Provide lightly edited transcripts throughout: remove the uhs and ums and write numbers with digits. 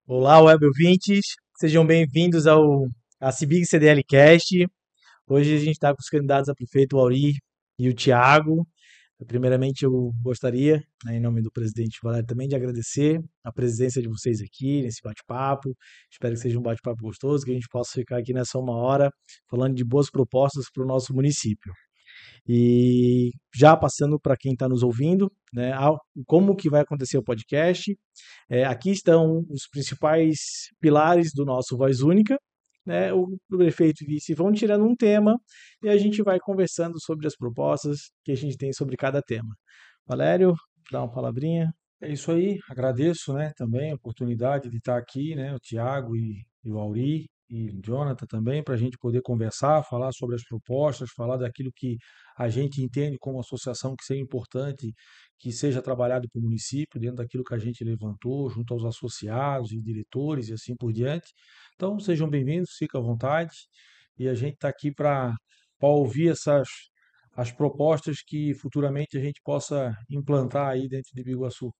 Olá, web ouvintes, sejam bem-vindos ao a CIBIG CDL Cast. Hoje a gente está com os candidatos a prefeito, o Auri e o Tiago. Primeiramente, eu gostaria, em nome do presidente Valério, também de agradecer a presença de vocês aqui nesse bate-papo. Espero que seja um bate-papo gostoso, que a gente possa ficar aqui nessa uma hora falando de boas propostas para o nosso município. E já passando para quem está nos ouvindo, né, como que vai acontecer o podcast. Aqui estão os principais pilares do nosso Voz Única. Né, o prefeito e vice vão tirando um tema e a gente vai conversando sobre as propostas que a gente tem sobre cada tema. Valério, dá uma palavrinha. É isso aí, agradeço, né, também a oportunidade de estar aqui, né, o Tiago e o Auri e o Jonathan também, para a gente poder conversar, falar sobre as propostas, falar daquilo que a gente entende como associação que seja importante, que seja trabalhado para o município, dentro daquilo que a gente levantou, junto aos associados e diretores e assim por diante. Então, sejam bem-vindos, fiquem à vontade, e a gente está aqui para ouvir as propostas que futuramente a gente possa implantar aí dentro de Biguaçu.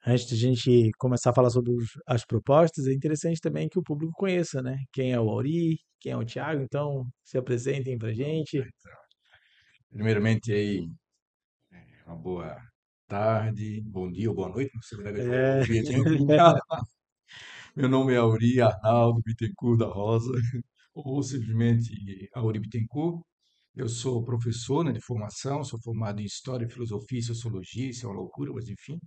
Antes de a gente começar a falar sobre as propostas, é interessante também que o público conheça, né? Quem é o Auri, quem é o Tiago, então se apresentem para a gente. Primeiramente aí, uma boa tarde, bom dia ou boa noite, não sei quando é que a gente vai É, ouvir. Meu nome é Auri Arnaldo Bittencourt da Rosa, ou simplesmente Auri Bittencourt. Eu sou professor, né, de formação, sou formado em História, Filosofia e Sociologia, isso é uma loucura, mas enfim.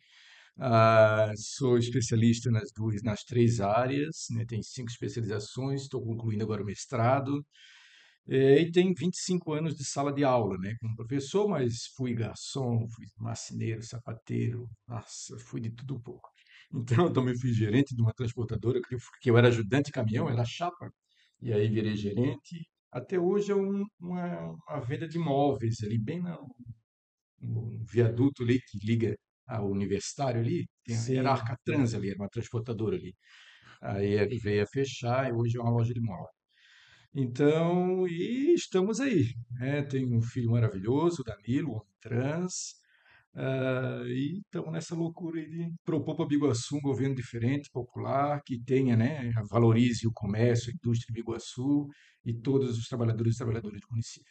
Sou especialista nas três áreas, né, tenho 5 especializações, estou concluindo agora o mestrado. E tem 25 anos de sala de aula, né, como professor, mas fui garçom, fui marceneiro, sapateiro, nossa, fui de tudo um pouco. Então, eu também fui gerente de uma transportadora, que eu era ajudante de caminhão, era chapa, e aí virei gerente. Até hoje é uma venda de imóveis ali, bem no viaduto ali que liga ao universitário ali, era a sim. Arcatrans ali, era uma transportadora ali. Aí veio a fechar e hoje é uma loja de imóveis. Então, e estamos aí, né? Tenho um filho maravilhoso, Danilo, homem trans, e estamos nessa loucura aí de propor para Biguaçu um governo diferente, popular, que tenha, né, valorize o comércio, a indústria de Biguaçu e todos os trabalhadores e trabalhadoras do município.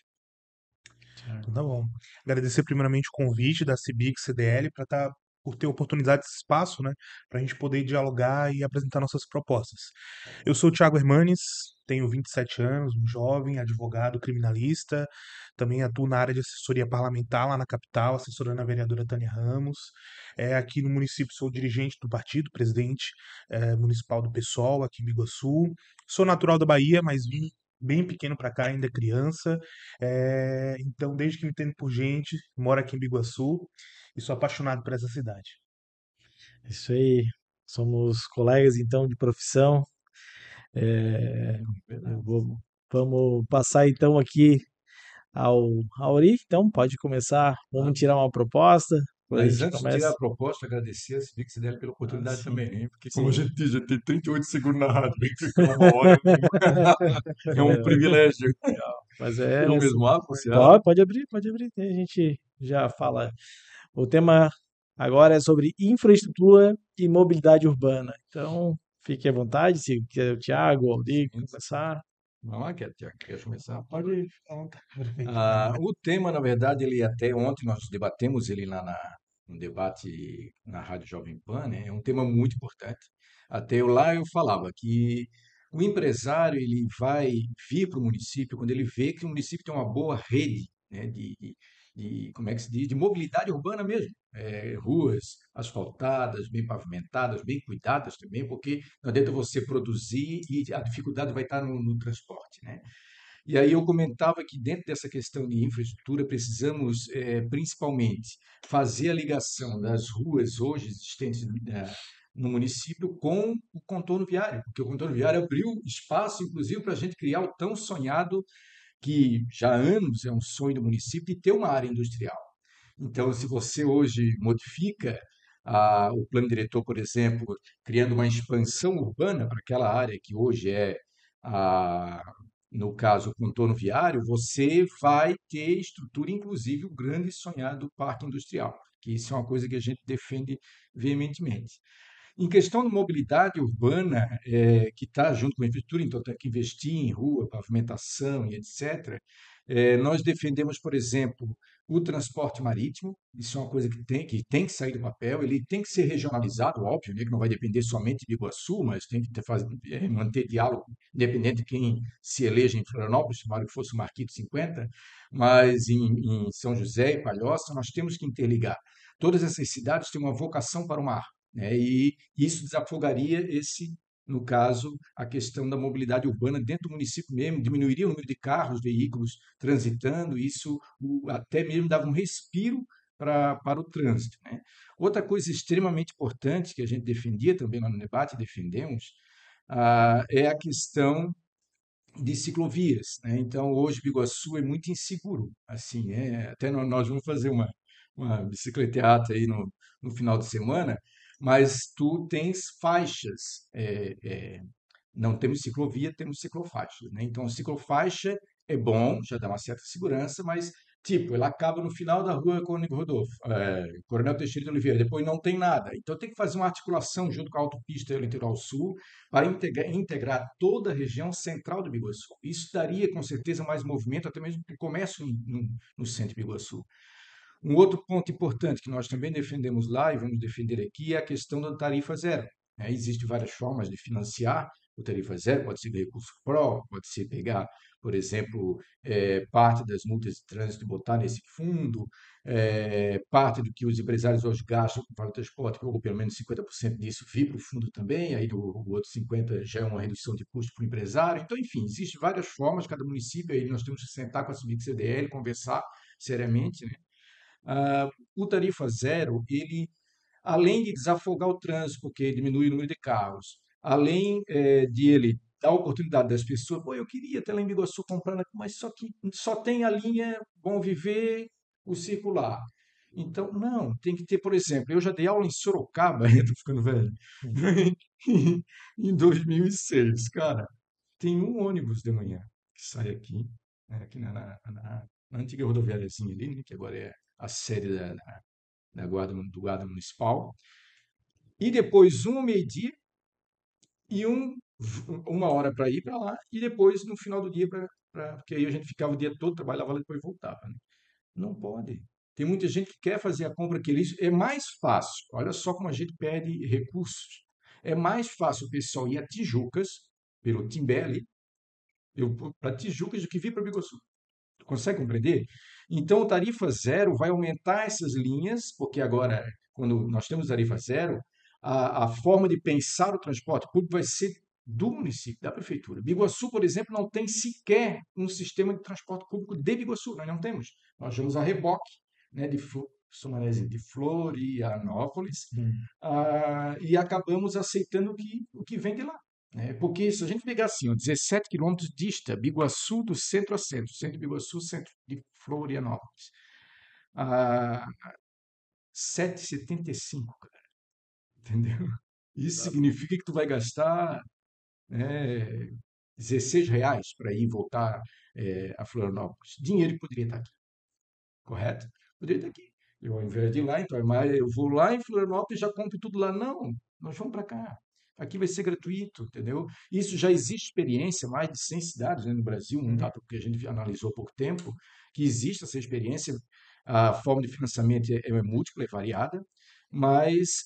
Então Tiago. tá bom. Agradecer primeiramente o convite da CIBIC CDL para estar por ter oportunidade desse espaço, né, para a gente poder dialogar e apresentar nossas propostas. Eu sou o Thiago Hermanes, tenho 27 anos, um jovem, advogado, criminalista, também atuo na área de assessoria parlamentar lá na capital, assessorando a vereadora Tânia Ramos. Aqui no município sou dirigente do partido, presidente municipal do PSOL, aqui em Biguaçu. Sou natural da Bahia, mas vim bem pequeno para cá, ainda criança. Então, desde que me entendo por gente, moro aqui em Biguaçu e sou apaixonado por essa cidade. Isso aí. Somos colegas então de profissão. É, eu Verdade. vamos passar então aqui ao Auri. Então pode começar. Vamos Ah, tirar uma proposta. Depois a Mas gente antes de tirar começa. a proposta, agradecer a Civic CDL pela oportunidade Sim, também, né? Porque como a sim. gente diz, já tem 38 segundos na rádio, vem ficar uma hora é um privilégio. Mas Eu mesmo abro, você abre. pode abrir, pode abrir. A gente já fala. O tema agora é sobre infraestrutura e mobilidade urbana. Então, fique à vontade, se quer o Thiago ou o Aldir Sim, sim. começar. Vamos lá, quer começar? Pode ir, fica à vontade, prefeito. O tema, na verdade, ele até ontem nós debatemos ele lá no debate na Rádio Jovem Pan, né? É um tema muito importante. Até lá eu falava que o empresário ele vai vir para o município quando ele vê que o município tem uma boa rede, né, como é que se diz, de mobilidade urbana mesmo. Ruas asfaltadas, bem pavimentadas, bem cuidadas também, porque não adianta você produzir e a dificuldade vai estar no transporte, né? E aí eu comentava que dentro dessa questão de infraestrutura precisamos principalmente fazer a ligação das ruas hoje existentes no município com o contorno viário, porque o contorno viário abriu espaço, inclusive, para a gente criar o tão sonhado, que já há anos é um sonho do município, de ter uma área industrial. Então, se você hoje modifica o plano diretor, por exemplo, criando uma expansão urbana para aquela área que hoje é, a, no caso, o contorno viário, você vai ter estrutura, inclusive o grande e sonhado parque industrial, que isso é uma coisa que a gente defende veementemente. Em questão de mobilidade urbana, que está junto com a infraestrutura, então tem que investir em rua, pavimentação e etc. Nós defendemos, por exemplo, o transporte marítimo. Isso é uma coisa que tem que sair do papel. Ele tem que ser regionalizado, óbvio, né, que não vai depender somente de Iguaçu, mas tem que manter diálogo, independente de quem se eleja em Florianópolis, tomara que fosse o Marquito 50, mas em São José e Palhoça, nós temos que interligar. Todas essas cidades têm uma vocação para o mar, né? E isso desafogaria no caso, a questão da mobilidade urbana dentro do município mesmo, diminuiria o número de carros, veículos transitando, isso até mesmo dava um respiro para o trânsito, né? Outra coisa extremamente importante que a gente defendia também lá no debate, defendemos, é a questão de ciclovias, né? Então, hoje, Biguaçu é muito inseguro, assim, até nós vamos fazer uma bicicleteata aí no final de semana, mas tu tens faixas, não temos ciclovia, temos ciclofaixa, né? Então, a ciclofaixa é bom, já dá uma certa segurança, mas, tipo, ela acaba no final da rua Coronel Teixeira de Oliveira, depois não tem nada. Então, tem que fazer uma articulação junto com a autopista e o Litoral Sul para integrar toda a região central do Biguaçu. Isso daria, com certeza, mais movimento, até mesmo para o comércio no centro de Biguaçu. Um outro ponto importante que nós também defendemos lá e vamos defender aqui é a questão da tarifa zero, né? Existem várias formas de financiar o tarifa zero, pode ser de recurso próprio, pode ser pegar, por exemplo, parte das multas de trânsito e botar nesse fundo, parte do que os empresários hoje gastam para o transporte, ou pelo menos 50% disso vir para o fundo também, aí o outro 50% já é uma redução de custo para o empresário. Então, enfim, existem várias formas, cada município, aí nós temos que sentar com a CIBIC CDL, conversar seriamente, né? O tarifa zero, ele, além de desafogar o trânsito, porque diminui o número de carros, além de ele dar a oportunidade das pessoas, pô, eu queria ter lá em Biguaçu comprando, mas só que só tem a linha Bom Viver, o circular. Então, não, tem que ter, por exemplo, eu já dei aula em Sorocaba, eu tô ficando velho, em 2006, cara, tem um ônibus de manhã que sai aqui, né, aqui na antiga rodoviáriazinha ali, né, que agora é a sede do Guarda Municipal, e depois um ao meio-dia e uma hora para ir para lá, e depois no final do dia, porque aí a gente ficava o dia todo, trabalhava lá e depois voltava, né? Não pode. Tem muita gente que quer fazer a compra que isso é mais fácil. Olha só como a gente perde recursos. É mais fácil o pessoal ir a Tijucas, pelo Timbé ali, para Tijucas do que vir para Biguaçu. Tu consegue compreender? Então, o tarifa zero vai aumentar essas linhas, porque agora, quando nós temos tarifa zero, a forma de pensar o transporte público vai ser do município, da prefeitura. Biguaçu, por exemplo, não tem sequer um sistema de transporte público de Biguaçu, nós não temos. Nós vamos a reboque, né, de Florianópolis, e acabamos aceitando o que vem de lá, né? Porque se a gente pegar assim, ó, 17 quilômetros dista Biguaçu do centro a centro, centro de Biguaçu, centro de Florianópolis, a 7,75, cara, entendeu? Isso significa que tu vai gastar, né, R$ 16 para ir e voltar a Florianópolis. Dinheiro que poderia estar aqui, correto? Poderia estar aqui. Eu, ao invés de ir lá, então, mas eu vou lá em Florianópolis e já compro tudo lá. Não, nós vamos para cá. Aqui vai ser gratuito, entendeu? Isso já existe experiência, mais de 100 cidades, né, no Brasil, um dado que a gente analisou há pouco tempo, que existe essa experiência. A forma de financiamento é múltipla, é variada, mas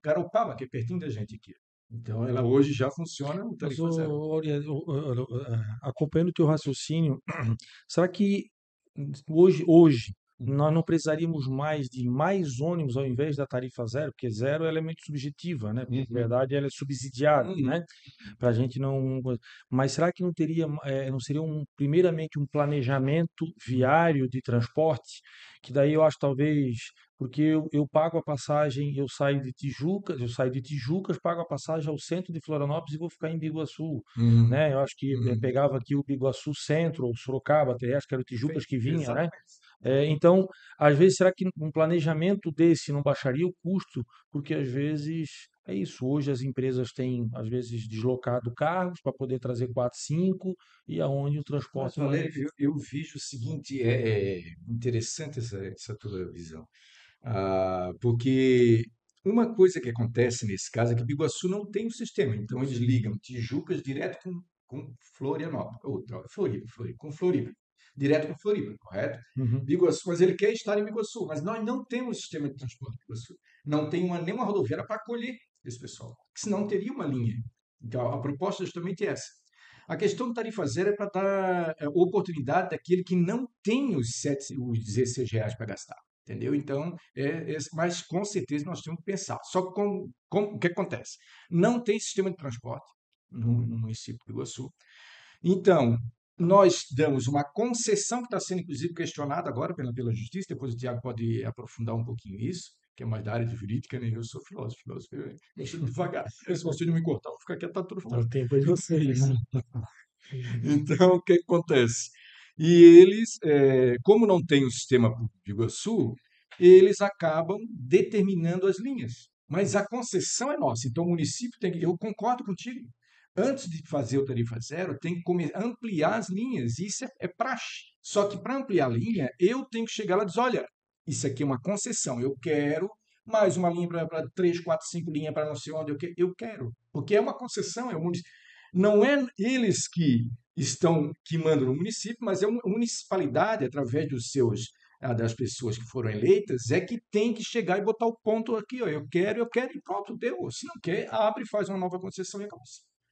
Garopaba, que é pertinho da gente aqui. Então, ela hoje já funciona o Mas, tarifa zero. acompanhando o teu raciocínio, será que hoje nós não precisaríamos mais de mais ônibus ao invés da tarifa zero? Porque zero ela é muito subjetiva, né? Porque, na verdade, ela é subsidiada, Uhum. né? Para a gente não. Mas será que não teria, não seria primeiramente um planejamento viário de transporte? Que daí eu acho talvez, porque eu pago a passagem, eu saio de Tijucas, pago a passagem ao centro de Florianópolis e vou ficar em Biguaçu, Uhum. né? Eu acho que Uhum. pegava aqui o Biguaçu Centro ou Sorocaba, até acho que era o Tijucas Perfeito. que vinha, né? Exatamente. Exatamente. Então, às vezes, será que um planejamento desse não baixaria o custo? Porque às vezes é isso. Hoje as empresas têm, às vezes, deslocado carros para poder trazer 4, 5 e aonde o Mas, transporte não é. Valério, eu vejo o seguinte, é interessante essa tua visão. Porque Uma coisa que acontece nesse caso é que Biguaçu não tem um sistema, então eles ligam Tijucas direto com Florianópolis, Floripa, com Floripa, direto com Floripa, correto? Uhum. Biguaçu, mas ele quer estar em Biguaçu, mas nós não temos sistema de transporte em Biguaçu, não tem nenhuma rodoviária para acolher esse pessoal, senão teria uma linha. Então a proposta é justamente essa. A questão do tarifa zero é para dar oportunidade daquele que não tem os 16 reais para gastar. Entendeu? Então, mas com certeza nós temos que pensar. Só que o que acontece? Não tem sistema de transporte no município de Iguaçu. Então, nós damos uma concessão que está sendo, inclusive, questionada agora pela Justiça, depois o Tiago pode aprofundar um pouquinho isso, que é mais da área de jurídica, né? Eu sou filósofo, eu deixo devagar. Se você não me cortar, eu vou ficar quieto, tá tudo É o falando. tempo de vocês. Então, o que acontece? E eles, como não tem o sistema público de Iguaçu, eles acabam determinando as linhas. Mas a concessão é nossa. Então, o município tem que. Eu concordo contigo. Antes de fazer o tarifa zero, tem que ampliar as linhas. Isso é praxe. Só que para ampliar a linha, eu tenho que chegar lá e dizer: olha, isso aqui é uma concessão. Eu quero mais uma linha para 3, 4, 5 linhas para não sei onde. Eu quero. Porque é uma concessão. É o município. Não é eles que mandam no município, mas é a municipalidade, através das pessoas que foram eleitas, é que tem que chegar e botar o ponto aqui, ó, eu quero, e pronto, deu. Se não quer, abre e faz uma nova concessão e acabou.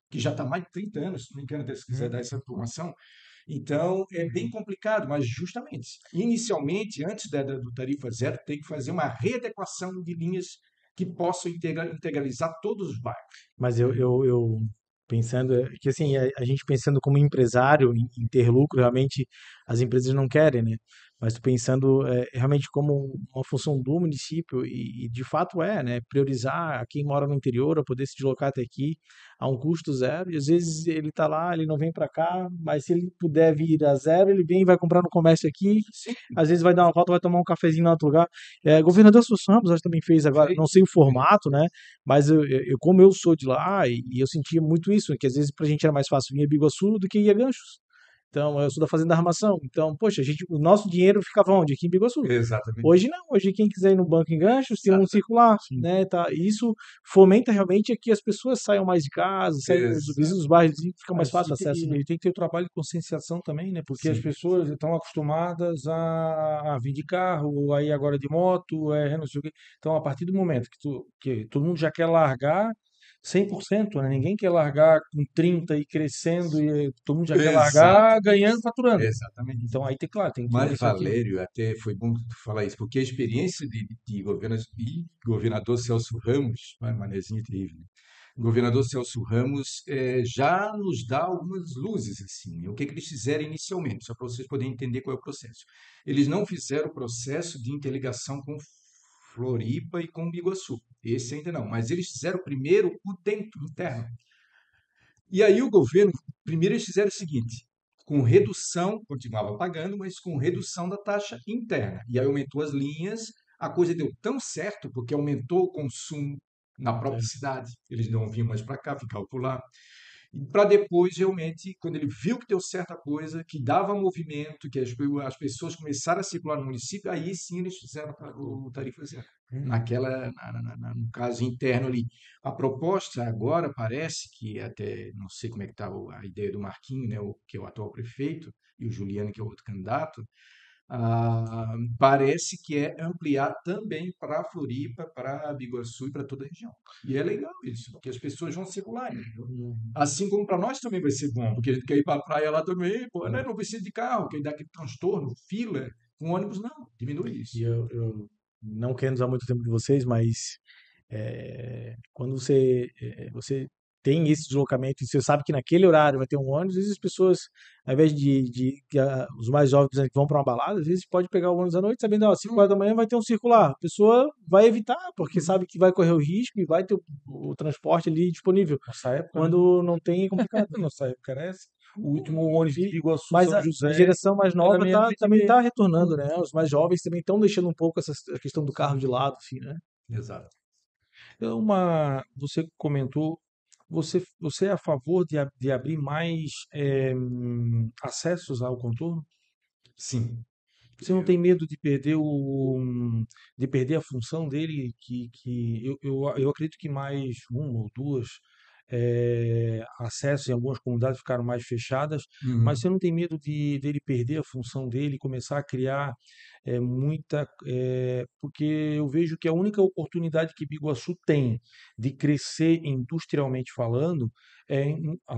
Que já está há mais de 30 anos, se não me engano, até se quiser dar essa informação. Então, é bem complicado, mas justamente, inicialmente, antes do tarifa zero, tem que fazer uma readequação de linhas que possam integralizar todos os bairros. Mas eu pensando, que assim, a gente pensando como empresário em ter lucro, realmente as empresas não querem, né? Mas tô pensando realmente como uma função do município e de fato né? Priorizar quem mora no interior a poder se deslocar até aqui a um custo zero. E às vezes ele tá lá, ele não vem para cá, mas se ele puder vir a zero, ele vem e vai comprar no comércio aqui. Sim, Às vezes vai dar uma volta, vai tomar um cafezinho em outro lugar. Governador Celso Ramos, acho que também fez agora, não fez, sei o fez. formato, né? Mas como eu sou de lá, e eu sentia muito isso, que às vezes pra gente era mais fácil vir a Biguaçu do que ir a Ganchos. Então, eu sou da Fazenda da Armação. Então, poxa, o nosso dinheiro ficava onde? Aqui em Biguaçu. Exatamente. Hoje não, hoje quem quiser ir no banco em Ganchos tem um Exato. circular, Sim. né? Tá? E isso fomenta realmente que as pessoas saiam mais de casa, saiam dos Exato. vizinhos dos bairros, e fica mais Mas fácil o acesso, né? e tem que ter o trabalho de conscienciação também, né? Porque as Sim. pessoas estão acostumadas a vir de carro, aí agora de moto, não sei o quê. Então, a partir do momento que todo mundo já quer largar 100%, né? Ninguém quer largar com 30 e crescendo, e todo mundo já quer largar Exatamente. ganhando, faturando. Exatamente. Então, aí tem, claro, tem que ter um Mas, incentivo. Valério, até foi bom tu falar isso, porque a experiência de governador Celso Ramos, manezinho terrível, né? O governador Celso Ramos já nos dá algumas luzes, assim, né? O que eles fizeram inicialmente, só para vocês poderem entender qual é o processo. Eles não fizeram o processo de interligação com Floripa e com Biguaçu. Esse ainda não, mas eles fizeram primeiro o dentro, interno. E aí o governo, primeiro eles fizeram o seguinte, com redução, continuava pagando, mas com redução da taxa interna. E aí aumentou as linhas, a coisa deu tão certo, porque aumentou o consumo na própria cidade. Eles não vinham mais para cá, ficavam por lá. Para depois, realmente, quando ele viu que deu certa coisa, que dava movimento, que as pessoas começaram a circular no município, aí sim eles fizeram o tarifa zero. No caso interno ali. A proposta agora parece que, até não sei como é que está a ideia do Marquinhos, né, que é o atual prefeito, e o Juliano, que é o outro candidato, parece que é ampliar também para Floripa, para Biguaçu e para toda a região. E é legal isso, porque as pessoas vão circular. Né? Assim como para nós também vai ser bom, porque a gente quer ir para a praia lá também, pô, né? Não precisa de carro, quer dar aquele transtorno, fila, com ônibus não, diminui E isso. eu não quero usar muito tempo de vocês, mas quando você tem esse deslocamento e você sabe que naquele horário vai ter um ônibus, às vezes as pessoas, ao invés os mais jovens, por exemplo, que vão para uma balada, às vezes pode pegar o ônibus à noite sabendo, ó, 5 horas da manhã vai ter um circular. A pessoa vai evitar, porque sabe que vai correr o risco e vai ter o transporte ali disponível. Nossa época, né? Quando não tem, é complicado. Nossa época era essa. O último ônibus de Iguaçu Mas São a José geração mais era nova meia-noite e também meia. está retornando, né? Os mais jovens também estão deixando um pouco a questão do carro de lado, assim, né? Exato. Você comentou, você é a favor de abrir mais acessos ao contorno? Sim. Você não tem medo de perder de perder a função dele, que eu acredito que mais uma ou duas acessos em algumas comunidades ficaram mais fechadas, mas Uhum. você não tem medo dele perder a função dele, começar a criar porque eu vejo que a única oportunidade que Biguaçu tem de crescer industrialmente falando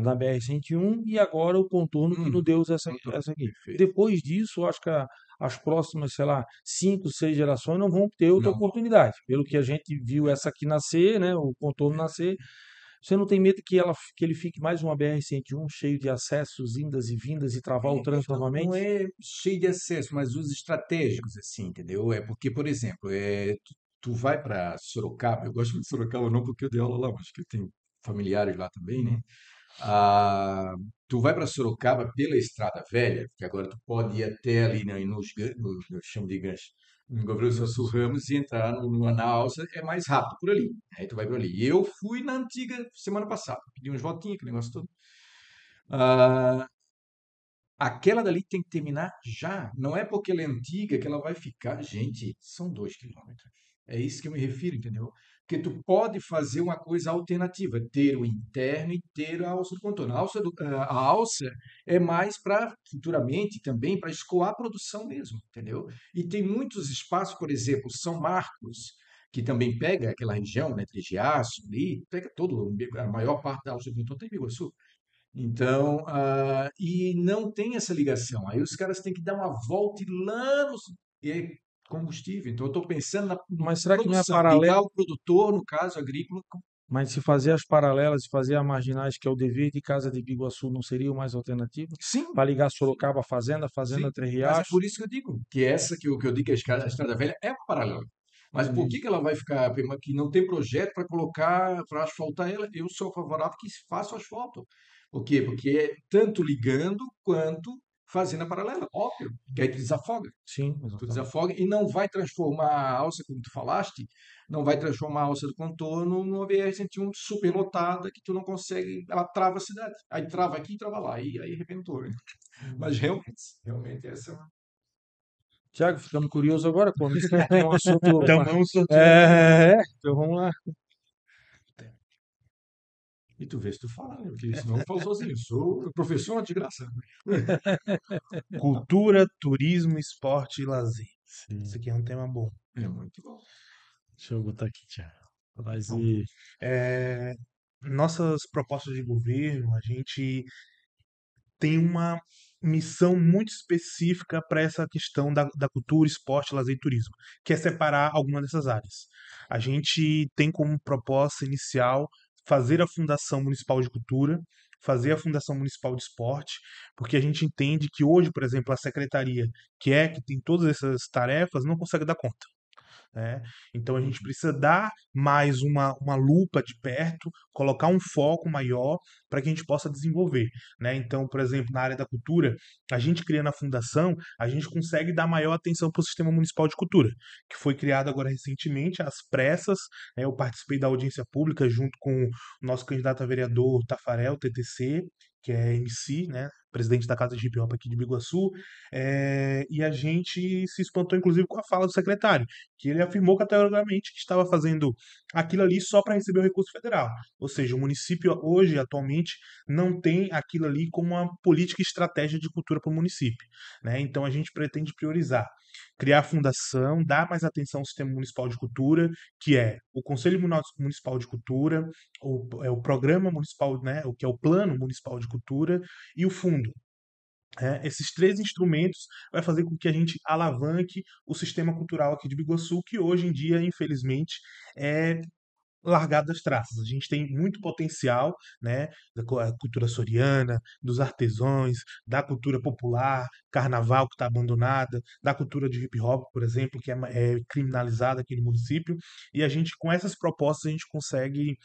na BR-101 e agora o contorno que nos Hum, deu contorno, essa aqui. perfeito. Depois disso, eu acho que as próximas, sei lá, 5, 6 gerações não vão ter outra Não, oportunidade. Pelo que a gente viu essa aqui nascer, né, o contorno nascer, você não tem medo que ele fique mais uma BR-101 cheio de acessos, indas e vindas e travar o trânsito não novamente? é cheio de acesso, mas os estratégicos, assim, entendeu? É porque, por exemplo, tu vai para Sorocaba, eu gosto muito de Sorocaba não porque eu dei aula lá, mas que eu tenho familiares lá também, né? Uhum. Ah, tu vai para Sorocaba pela Estrada Velha, que agora tu pode ir até ali né, eu chamo de gancho, no Governador Celso Ramos e entrar na Alça, é mais rápido por ali. Aí tu vai por ali. E eu fui na antiga semana passada, pedi uns votinhos, aquele negócio todo. Ah, aquela dali tem que terminar já. Não é porque ela é antiga que ela vai ficar. Gente, são 2 quilômetros. É isso que eu me refiro, entendeu? Porque tu pode fazer uma coisa alternativa, ter o interno e ter a alça do contorno. A alça é mais para, futuramente, também para escoar a produção mesmo, entendeu? E tem muitos espaços, por exemplo, São Marcos, que também pega aquela região, né, Trejeaço, ali, pega todo, a maior parte da alça do contorno tem em Biguaçu. Então, e não tem essa ligação. Aí os caras têm que dar uma volta e lá no, e é combustível. Então, eu estou pensando na Mas será que não é produção, paralelo? ligar o produtor, no caso agrícola, Mas se fazer as paralelas, se fazer as marginais, que é o dever de casa de Biguaçu, não seria mais alternativa? sim, Para ligar sim, Sorocaba à Fazenda, sim. Fazenda Três Mas é Riachos? por isso que eu digo que essa que eu digo que a Estrada Velha é uma paralela. Mas por Entendi. que ela vai ficar, que não tem projeto para colocar, para asfaltar ela? Eu sou favorável que se faça o asfalto. Por quê? Porque é tanto ligando quanto fazendo a paralela, óbvio, que aí tu desafoga. Sim, Tu exatamente. desafoga e não vai transformar a alça, como tu falaste, não vai transformar a alça do contorno numa BR-101 superlotada que tu não consegue, ela trava a cidade. Aí trava aqui e trava lá, e aí arrebentou, né? Mas realmente essa é uma... Tiago, ficamos curiosos agora quando é um assunto. Então vamos sortear aqui. Então vamos lá. E tu vê se tu fala, né? Porque senão eu falo sozinho. Eu sou professor de graça. Cultura, turismo, esporte e lazer. Sim. Isso aqui é um tema bom. É muito bom. Deixa eu botar aqui, Tiago. Mas Bom, é, nossas propostas de governo, a gente tem uma missão muito específica para essa questão da cultura, esporte, lazer e turismo, que é separar alguma dessas áreas. A gente tem como proposta inicial fazer a Fundação Municipal de Cultura, fazer a Fundação Municipal de Esporte, porque a gente entende que hoje, por exemplo, a secretaria, que tem todas essas tarefas, não consegue dar conta, né? Então a gente precisa dar mais uma lupa de perto, colocar um foco maior para que a gente possa desenvolver, né? Então, por exemplo, na área da cultura, a gente criando a fundação, a gente consegue dar maior atenção para o Sistema Municipal de Cultura, que foi criado agora recentemente, às pressas, né? Eu participei da audiência pública junto com o nosso candidato a vereador Tafarel, TTC, que é MC, né? Presidente da Casa de Hip Hop aqui de Biguaçu, e a gente se espantou, inclusive, com a fala do secretário, que ele afirmou categoricamente que estava fazendo aquilo ali só para receber o recurso federal. Ou seja, o município hoje, atualmente, não tem aquilo ali como uma política e estratégia de cultura para o município, né? Então a gente pretende priorizar, criar a fundação, dar mais atenção ao sistema municipal de cultura, que é o Conselho Municipal de Cultura, o Programa Municipal, né, o que é o Plano Municipal de Cultura e o Fundo. Esses três instrumentos vai fazer com que a gente alavanque o sistema cultural aqui de Biguaçu, que hoje em dia, infelizmente, é largado das traças. A gente tem muito potencial, né, da cultura soriana, dos artesãos, da cultura popular, carnaval que está abandonada, da cultura de hip hop, por exemplo, que é criminalizada aqui no município, e a gente, com essas propostas, a gente consegue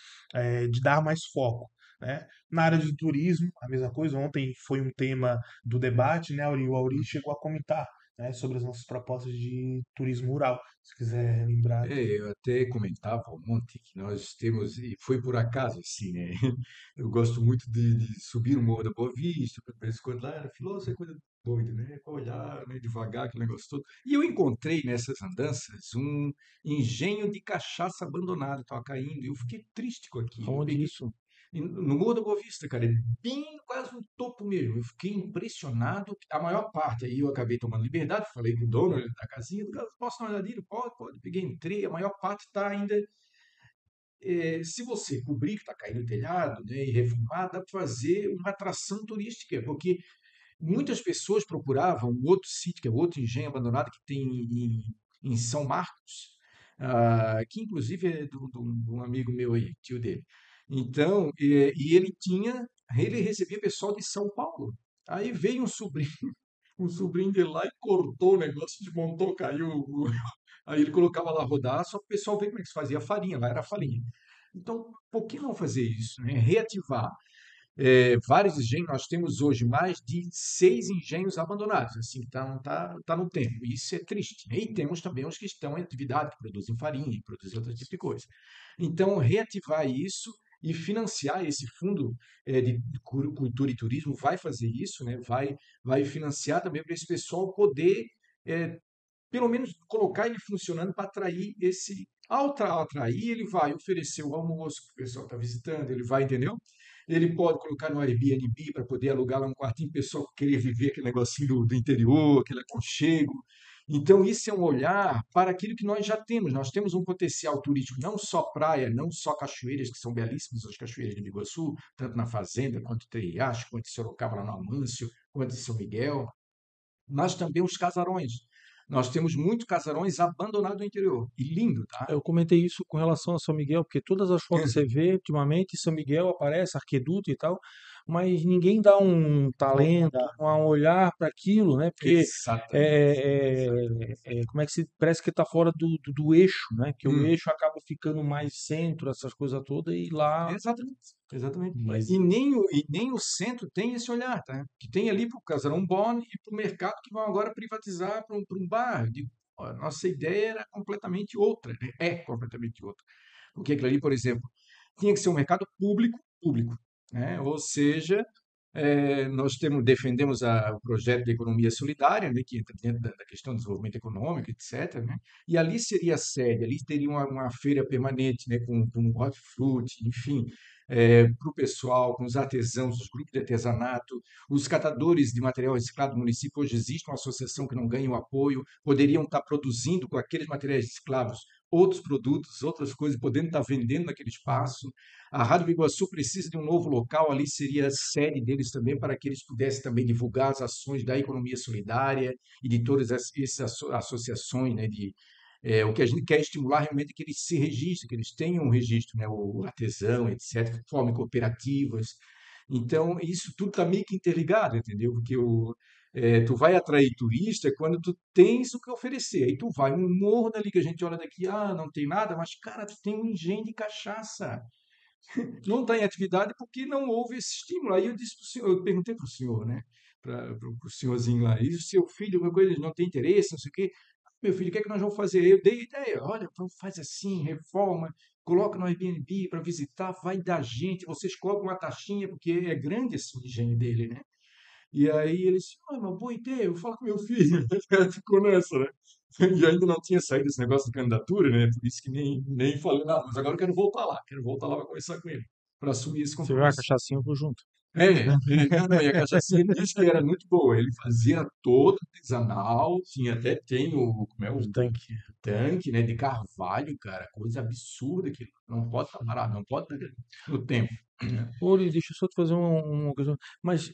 de dar mais foco. Né? Na área de turismo, a mesma coisa. Ontem foi um tema do debate, né, Auri? O Auri chegou a comentar né, sobre as nossas propostas de turismo rural. Se quiser lembrar. Eu até comentava ontem que nós temos, e foi por acaso assim, né? Eu gosto muito de subir o Morro da Boa Vista, de vez em quando lá, era filósofo, é coisa doida, né? Olhar, né, devagar, aquele negócio todo. E eu encontrei nessas andanças um engenho de cachaça abandonado, estava caindo, e eu fiquei triste com aquilo. Eu Onde peguei, isso? no Morro da Boa Vista, cara, é bem quase no topo mesmo. Eu fiquei impressionado. A maior parte, aí eu acabei tomando liberdade, falei com o dono da casinha, posso dar uma olhadinha? Pode, pode. Peguei, entrei, a maior parte está ainda. Se você cobrir que está caindo o telhado, né, e reformar, dá para fazer uma atração turística, porque muitas pessoas procuravam um outro sítio, que é outro engenho abandonado que tem em São Marcos, que inclusive é de um amigo meu aí, tio dele. Então, e ele recebia pessoal de São Paulo. Aí veio um sobrinho dele lá e cortou o negócio, desmontou, caiu. Aí ele colocava lá rodar, só para o pessoal ver como é que se fazia a farinha, lá era farinha. Então, por que não fazer isso, né? Reativar vários engenhos, nós temos hoje mais de 6 engenhos abandonados, assim, tá no tempo. Isso é triste, né? E temos também os que estão em atividade, que produzem farinha, que produzem outro tipo de coisa. Então, reativar isso e financiar esse fundo de cultura e turismo vai fazer isso, né? Vai financiar também para esse pessoal poder, eh, pelo menos, colocar ele funcionando para atrair esse. Ao atrair, ele vai oferecer o almoço que o pessoal está visitando, ele vai, entendeu? Ele pode colocar no Airbnb para poder alugar lá um quartinho, o pessoal querer viver aquele negocinho do interior, aquele aconchego. Então, isso é um olhar para aquilo que nós já temos. Nós temos um potencial turístico, não só praia, não só cachoeiras, que são belíssimas, as cachoeiras de Biguaçu, tanto na Fazenda, quanto em Treiacho, quanto em Sorocaba, lá no Amâncio, quanto em São Miguel, mas também os casarões. Nós temos muitos casarões abandonados no interior. E lindo, tá? Eu comentei isso com relação a São Miguel, porque todas as fotos que você vê ultimamente, São Miguel aparece, Arqueduto e tal, mas ninguém dá um talento, um olhar para aquilo, né? Porque Exatamente. como é que se parece que está fora do eixo, né? Que o Hum. eixo acaba ficando mais centro, essas coisas todas, e lá. Exatamente, exatamente. Mas E nem o centro tem esse olhar, tá? Que tem ali para o Casarão Boni e para o mercado que vão agora privatizar para um bar. Eu digo, pô, a nossa ideia era completamente outra, né? É completamente outra. Porque aquilo ali, por exemplo, tinha que ser um mercado público, público, né? Ou seja, nós defendemos o projeto de economia solidária, né, que entra dentro da questão do desenvolvimento econômico, etc., né? E ali seria a sede, ali teria uma feira permanente, né, com hortifruti, enfim, para o pessoal, com os artesãos, os grupos de artesanato, os catadores de material reciclado do município. Hoje existe uma associação que não ganha o apoio, poderiam estar produzindo com aqueles materiais reciclados outros produtos, outras coisas, podendo estar vendendo naquele espaço. A Rádio Biguaçu precisa de um novo local, ali seria a sede deles também, para que eles pudessem também divulgar as ações da economia solidária e de todas essas associações, né, o que a gente quer estimular realmente é que eles se registrem, que eles tenham um registro, né, o artesão, etc., formem cooperativas. Então, isso tudo está meio que interligado, entendeu? Porque tu vai atrair turista quando tu tens o que oferecer. Aí tu vai um morro dali que a gente olha daqui, não tem nada, mas, cara, tu tem um engenho de cachaça. Não está em atividade porque não houve esse estímulo. Aí eu disse pro senhor, eu perguntei para o senhor, né? Para o senhorzinho lá, e o seu filho, alguma coisa, ele não tem interesse, não sei o quê. Meu filho, o que é que nós vamos fazer? Eu dei ideia, olha, faz assim, reforma, coloca no Airbnb para visitar, vai dar gente, vocês cobram uma taxinha, porque é grande esse engenho dele, né? E aí ele disse, uma boa ideia, eu vou falar com meu filho. Ficou nessa, né? E ainda não tinha saído esse negócio de candidatura, né? Por isso que nem falei nada. Mas agora eu quero voltar lá para conversar com ele, para assumir esse você vai a compromisso. cachaçinha, eu vou junto. Não, e a cachaçinha ele disse que era muito boa. Ele fazia todo artesanal, tem como é Os o tanques. tanque, né, de carvalho, cara, coisa absurda que não pode estar parado, não pode estar no tempo, né? Ori, deixa eu só te fazer uma questão. Mas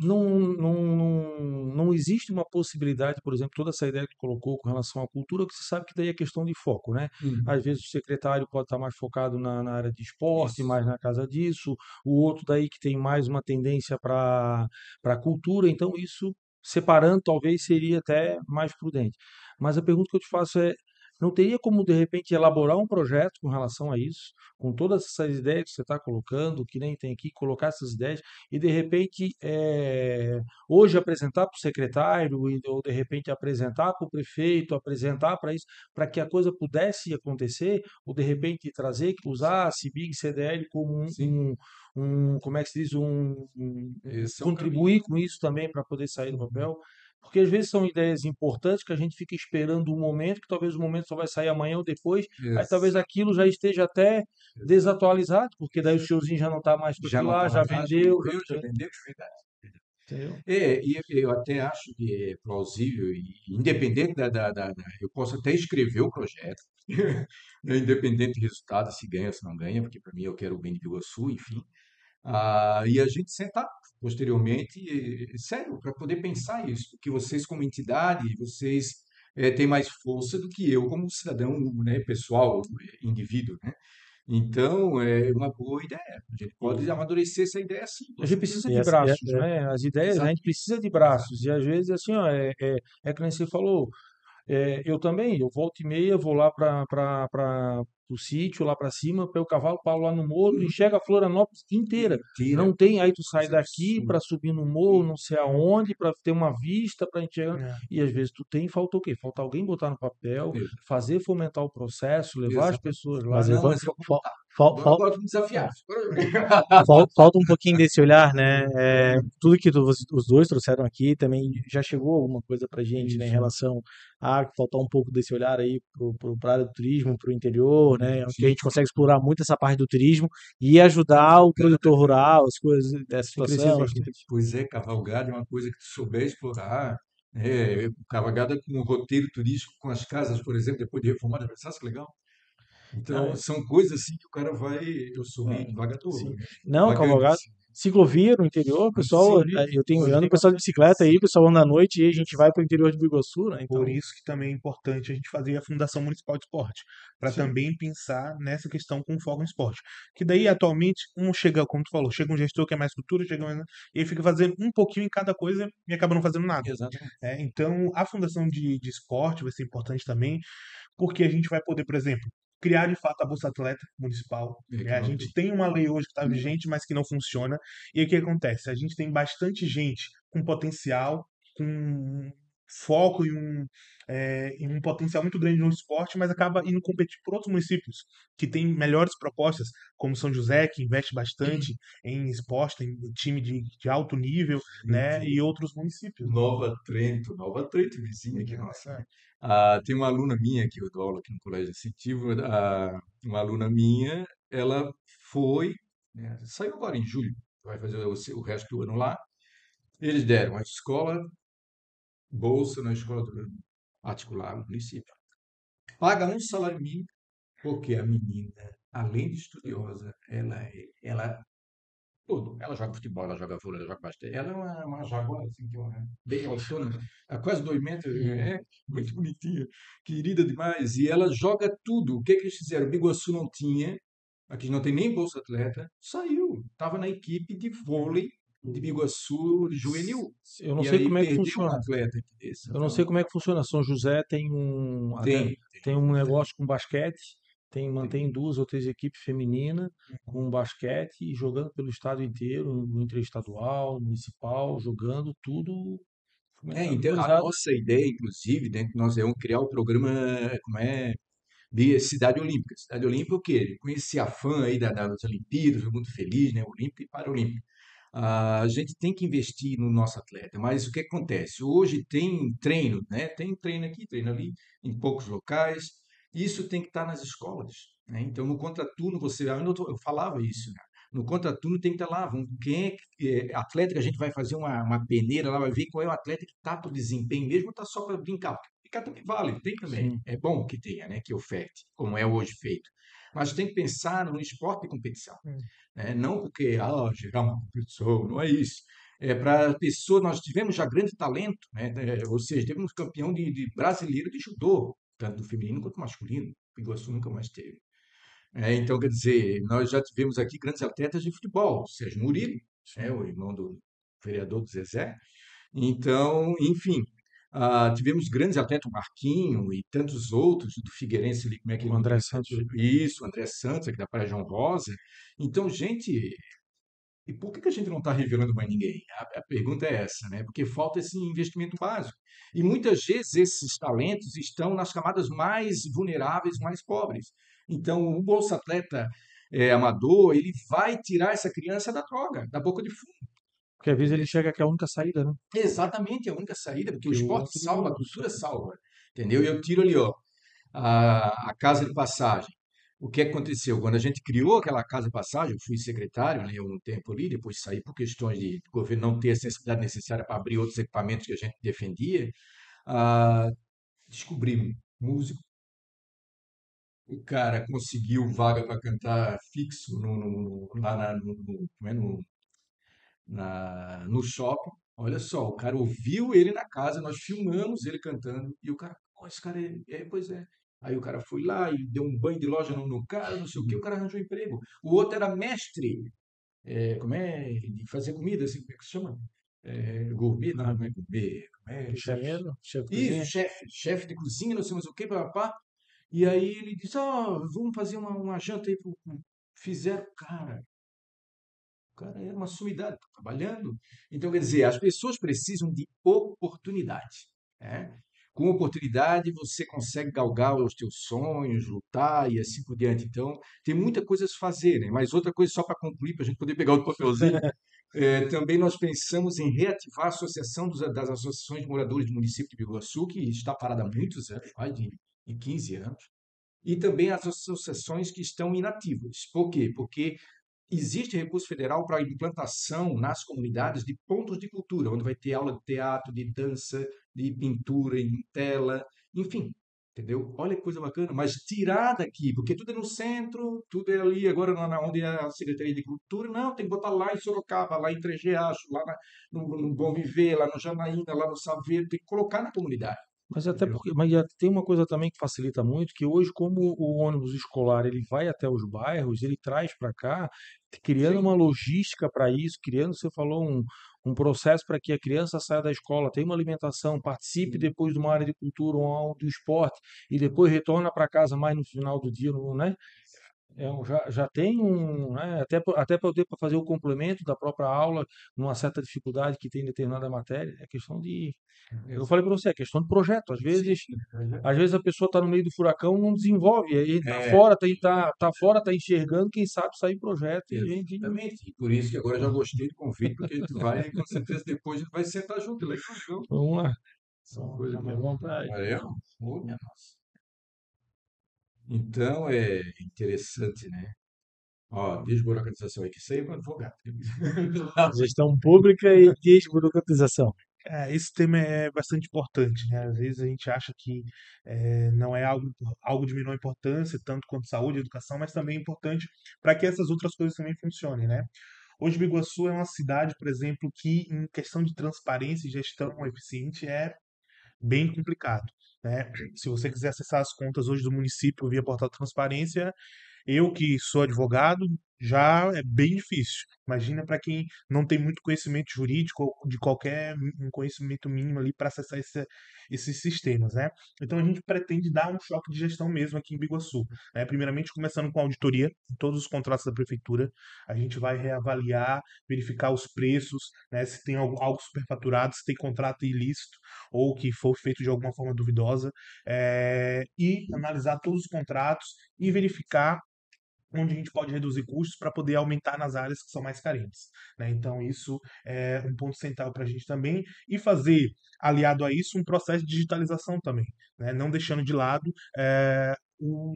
não existe uma possibilidade, por exemplo, toda essa ideia que tu colocou com relação à cultura, que você sabe que daí é questão de foco, né? Às vezes o secretário pode estar mais focado na área de esporte, Isso. mais na casa disso, o outro daí que tem mais uma tendência para a cultura, então isso, separando, talvez seria até mais prudente. Mas a pergunta que eu te faço é, não teria como, de repente, elaborar um projeto com relação a isso, com todas essas ideias que você está colocando, que nem tem aqui, colocar essas ideias e, de repente, hoje apresentar para o secretário, ou de repente apresentar para o prefeito, apresentar para isso, para que a coisa pudesse acontecer, ou de repente trazer, usar a CIBIG CDL como Sim, como é que se diz, esse é o caminho. contribuir com isso também para poder sair do papel. Porque às vezes são ideias importantes que a gente fica esperando um momento, que talvez o momento só vai sair amanhã ou depois, aí talvez Exato, aquilo já esteja até exato. desatualizado, porque daí o senhorzinho já não está mais com Já aquilo não lá, está já mais, já vendeu, já morreu, já tem, vendeu, é verdade. entendeu? E eu até acho que é plausível, e independente eu posso até escrever o projeto, né, independente do resultado, se ganha ou se não ganha, porque para mim eu quero o bem de Iguaçu, enfim. E a gente sentar posteriormente, sério, para poder pensar isso, porque vocês como entidade, vocês têm mais força do que eu como cidadão, né, pessoal, indivíduo, né? Então, é uma boa ideia. A gente pode E, amadurecer essa ideia sim, com A gente certeza. precisa e de essa, braços, né? As ideias, a Exato, gente precisa de exato. braços. E às vezes, assim, ó, é que nem você falou, eu também, eu volto e meia, vou lá para o sítio, lá para cima, pego o cavalo, paro lá no morro, Uhum. enxerga Florianópolis inteira. Mentira, Não tem, aí tu sai coisa daqui para absurda. subir no morro, não sei aonde, para ter uma vista, para enxergar. É. E às vezes tu tem, falta o quê? Falta alguém botar no papel, fazer fomentar o processo, levar as Exato. pessoas lá. mas Não, mas eu vou lutar. Agora vamos desafiar. falta um pouquinho desse olhar, né? Tudo que os dois trouxeram aqui também já chegou alguma coisa pra gente, né, em Isso. relação a faltar um pouco desse olhar aí pra área do turismo, pro interior, né? Que a Sim, gente consegue explorar muito essa parte do turismo e ajudar o produtor rural, as coisas dessa Tem crescido situação. bastante. pois é, cavalgada é uma coisa que tu souber explorar. Cavalgada com um roteiro turístico, com as casas, por exemplo, depois de reformada, sabe que legal? Não, Então, são coisas assim que o cara vai. Eu sou meio sim. devagador, Não, cavalgada. devagante. Ciclovia no interior, pessoal, Sim, eu Hoje ando tem com o pessoal de bastante. bicicleta aí, o pessoal anda à noite e a gente vai pro interior de Biguaçu, né? Por Então, isso que também é importante a gente fazer a Fundação Municipal de Esporte, para sim. também pensar nessa questão com foco em esporte. Que daí, atualmente, chega, como tu falou, chega um gestor que é mais cultura, e aí fica fazendo um pouquinho em cada coisa e acaba não fazendo nada. Exatamente. Então, a Fundação de Esporte vai ser importante também, porque a gente vai poder, por exemplo, criar de fato a Bolsa Atleta Municipal. É Né? que A não gente tem. tem uma lei hoje que está vigente, mas que não funciona. E aí o que acontece? A gente tem bastante gente com potencial, com foco em um potencial muito grande no esporte, mas acaba indo competir por outros municípios que têm melhores propostas, como São José, que investe bastante em esporte, tem time de alto nível, né? Gente, E outros municípios. Né? Nova Trento, vizinha aqui nossa, É. né? Tem uma aluna minha que eu dou aula aqui no Colégio Incentivo, uma aluna minha, ela foi, né, saiu agora em julho, vai fazer o resto do ano lá. Eles deram a escola, bolsa na escola particular do município. Paga um salário mínimo, porque a menina, além de estudiosa, ela tudo. Ela joga futebol, ela joga vôlei, ela joga basquete. Ela é uma jaguar, assim, bem autônoma, a quase 2 metros, muito bonitinha, querida demais. E ela joga tudo. O que que eles fizeram? O Biguaçu não tinha, aqui não tem nem Bolsa Atleta, saiu. Estava na equipe de vôlei de Biguaçu juvenil. Eu não E sei aí como é que perdeu um funciona. atleta aqui desse. Eu não sei Então, como é que funciona. São José tem tem, tem tem, um pois é, negócio com basquete, mantém tem. 2 ou 3 equipes femininas com basquete e jogando pelo estado inteiro, no interestadual, municipal, jogando tudo fomentado, Então, a gurizada. nossa ideia, inclusive, dentro de nós é criar o programa, como é, de Cidade Olímpica. Cidade Olímpica, o quê? Com esse afã aí das Olimpíadas, foi muito feliz, né? Olímpica e Paralímpica. A gente tem que investir no nosso atleta, mas o que acontece? Hoje tem treino, né? Tem treino aqui, treino ali, em poucos locais. Isso tem que estar nas escolas, né? Então, no contraturno, eu falava isso, né? No contraturno tem que estar lá, quem atleta que a gente vai fazer uma peneira lá, vai ver qual é o atleta que está para o desempenho mesmo, ou está só para brincar. Brincar também vale, tem também. Sim. É bom que tenha, né? Que oferte, como é hoje feito. Mas tem que pensar no esporte de competição, né? Não porque, gerar uma competição, não é isso. É para a pessoa, nós tivemos já grande talento, né? Ou seja, tivemos campeão de brasileiro de judô, tanto do feminino quanto do masculino. O Iguaçu nunca mais teve. Então, quer dizer, nós já tivemos aqui grandes atletas de futebol, Sérgio Murilo, Sim. o irmão do vereador do Zezé. Então, enfim, Tivemos grandes atletas, o Marquinho e tantos outros, do Figueirense ali, como é que O ele André Santos. isso, o André Santos, aqui da Praia João Rosa. Então, gente, e por que que a gente não está revelando mais ninguém? A pergunta é essa, né? Porque falta esse investimento básico. E muitas vezes esses talentos estão nas camadas mais vulneráveis, mais pobres. Então, o Bolsa Atleta amador, ele vai tirar essa criança da droga, da boca de fumo. Porque às vezes ele chega que é a única saída, né? Exatamente, é a única saída, porque o Que o esporte outro salva, a não. cultura salva. Entendeu? E eu tiro ali, ó, a casa de passagem. O que aconteceu? Quando a gente criou aquela casa de passagem, eu fui secretário, né, um tempo ali, depois saí por questões de governo não ter a necessidade necessária para abrir outros equipamentos que a gente defendia. ah, Descobri músico, o cara conseguiu vaga para cantar fixo lá como é, no shopping. Olha só, o cara ouviu ele na casa, nós filmamos ele cantando, e o cara, "Pô, esse cara pois é." Aí o cara foi lá e deu um banho de loja no cara, não sei o que, o cara arranjou um emprego. O outro era mestre, como é, de fazer comida, assim, como é que se chama? Gourmet, não, não é gourmet, como é, chefe. Engenheiro, chefe de Isso, cozinha. chefe de cozinha, não sei mais o que, papá. E aí ele disse, vamos fazer uma janta aí fizeram, cara. O cara era uma sumidade, tá trabalhando. Então, quer dizer, as pessoas precisam de oportunidade, né? Com oportunidade, você consegue galgar os teus sonhos, lutar e assim por diante. Então, tem muita coisa a se fazer, né? Mas outra coisa, só para concluir, para a gente poder pegar o papelzinho, também nós pensamos em reativar a associação das associações de moradores do município de Biguaçu, que está parada há muitos anos, mais de 15 anos, e também as associações que estão inativas. Por quê? Porque existe recurso federal para a implantação nas comunidades de pontos de cultura, onde vai ter aula de teatro, de dança, de pintura em tela, enfim, entendeu? Olha que coisa bacana, mas tirar daqui, porque tudo é no centro, tudo é ali, agora onde é a Secretaria de Cultura, não, tem que botar lá em Sorocaba, lá em Trejeaço, lá no Bom Viver, lá no Janaína, lá no Saveiro, tem que colocar na comunidade, Mas até entendeu? porque, tem uma coisa também que facilita muito, que hoje, como o ônibus escolar ele vai até os bairros, ele traz para cá, criando Sim, uma logística para isso, criando, você falou, um processo para que a criança saia da escola, tenha uma alimentação, participe sim, depois de uma área de cultura ou algo do esporte, e depois retorna para casa mais no final do dia, né? Já tem né, até poder para fazer o complemento da própria aula, numa certa dificuldade que tem em determinada matéria, é questão de, eu falei para você, é questão de projeto. sim. Às vezes a pessoa está no meio do furacão, não desenvolve, aí ele está É, fora, tá fora, está enxergando, quem sabe sair projeto e a gente, exatamente. E por isso que agora eu já gostei do convite, porque a gente vai, com certeza, depois a gente vai sentar junto. Legal, viu? vamos lá, São coisas que. à vontade. Valeu? Oh, minha nossa. Então é interessante, né? Ó, desburocratização aí, que isso aí é um advogado. Gestão pública e desburocratização. Esse tema é bastante importante, né? Às vezes a gente acha que não é algo de menor importância, tanto quanto saúde e educação, mas também é importante para que essas outras coisas também funcionem, né? Hoje, Biguaçu é uma cidade, por exemplo, que em questão de transparência e gestão eficiente é bem complicado, né? Se você quiser acessar as contas hoje do município via portal de transparência, eu que sou advogado, já é bem difícil. Imagina para quem não tem muito conhecimento jurídico ou de qualquer um conhecimento mínimo ali para acessar esses sistemas, né? Então a gente pretende dar um choque de gestão mesmo aqui em Biguaçu, né? Primeiramente começando com a auditoria em todos os contratos da prefeitura, a gente vai reavaliar, verificar os preços, né? Se tem algo superfaturado, se tem contrato ilícito ou que for feito de alguma forma duvidosa, e analisar todos os contratos e verificar onde a gente pode reduzir custos para poder aumentar nas áreas que são mais carentes, né? Então isso é um ponto central para a gente também e fazer, aliado a isso, um processo de digitalização também, né? Não deixando de lado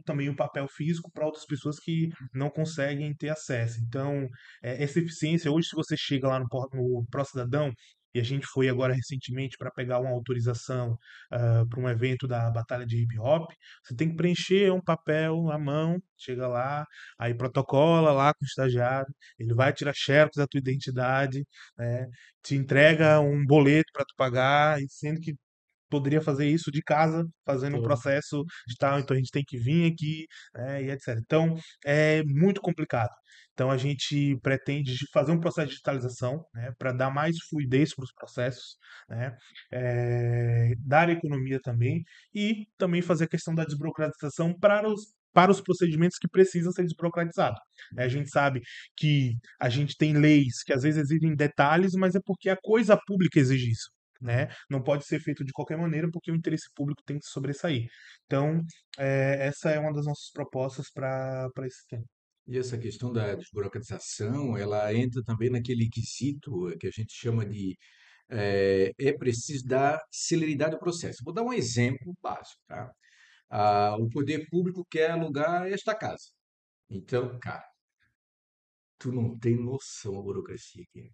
também o papel físico para outras pessoas que não conseguem ter acesso. Então, essa eficiência, hoje, se você chega lá no Pró-Cidadão, e a gente foi agora recentemente para pegar uma autorização para um evento da Batalha de Hip Hop, você tem que preencher um papel à mão, chega lá, aí protocola lá com o estagiário, ele vai tirar xerox da tua identidade, né? Te entrega um boleto para tu pagar, e sendo que poderia fazer isso de casa, fazendo um Tô. processo de tal, então a gente tem que vir aqui, e etc. Então, é muito complicado. Então, a gente pretende fazer um processo de digitalização, né, para dar mais fluidez para os processos, né, dar economia também, e também fazer a questão da desburocratização para os procedimentos que precisam ser desburocratizados. Né? A gente sabe que a gente tem leis que às vezes exigem detalhes, mas é porque a coisa pública exige isso. Né? Não pode ser feito de qualquer maneira, porque o interesse público tem que sobressair. Então, essa é uma das nossas propostas para esse tema. E essa questão da desburocratização, ela entra também naquele quesito que a gente chama de é preciso dar celeridade ao processo. Vou dar um exemplo básico, tá? O poder público quer alugar esta casa. Então, cara, tu não tem noção da burocracia aqui.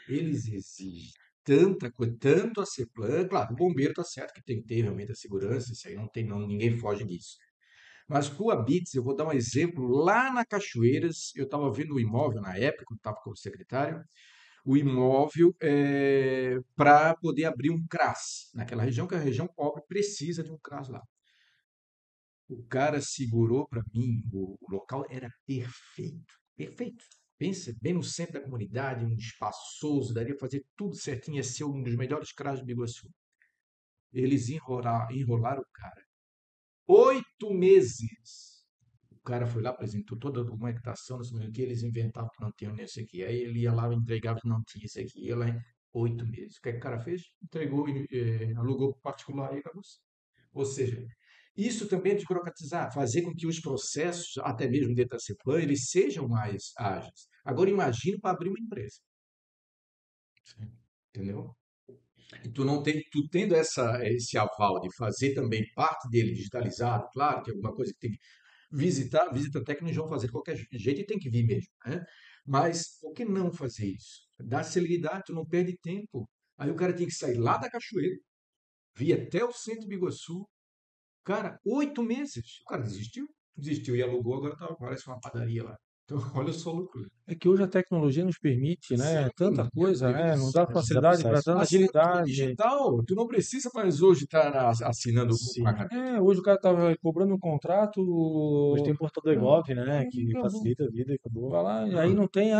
Eles exigem tanta coisa, tanto a CEPLAN, claro, o bombeiro está certo que tem que ter realmente a segurança, isso aí não tem, não, ninguém foge disso. Mas para o Habits, eu vou dar um exemplo. Lá na Cachoeiras, eu estava vendo o imóvel na época, quando estava como secretário, o imóvel para poder abrir um CRAS. Naquela região, que é a região pobre, precisa de um CRAS lá. O cara segurou para mim, o local era perfeito, perfeito. Pensa, bem no centro da comunidade, um espaçoso, daria para fazer tudo certinho, ia ser um dos melhores CRAS do Biguaçu. Eles enrolaram o cara. 8 meses. O cara foi lá, apresentou toda a documentação, não sei o que, eles inventavam que não tinham nesse aqui. Aí ele ia lá, entregava que não tinha isso aqui. Ia lá em 8 meses. O que é que o cara fez? Entregou, alugou para particular e acabou. Ou seja, isso também é desburocratizar, fazer com que os processos, até mesmo dentro da CEPLAN, eles sejam mais ágeis. Agora imagine para abrir uma empresa, entendeu? E tu não tem, tu tendo esse aval de fazer também parte dele digitalizado, claro que é alguma coisa que tem que visitar, visita técnica eles vão fazer de qualquer jeito e tem que vir mesmo, né? Mas por que não fazer isso? Dá celeridade, tu não perde tempo. Aí o cara tem que sair lá da Cachoeira, vir até o centro de Biguaçu. Cara, 8 meses. O cara desistiu. Desistiu e alugou, agora tá, parece uma padaria lá. Então, olha só a loucura. É que hoje a tecnologia nos permite, né, Sim, tanta meu coisa, né, nos Deus. dá Agilizar facilidade para processo. tanta Assina tudo agilidade. digital. Tu não precisa mais hoje estar assinando com a Sim. caneta. Hoje o cara estava cobrando um Hoje contrato, tem o portal do Egov, né? Que acabou. facilita a vida e acabou. Vai lá, e aí não tem,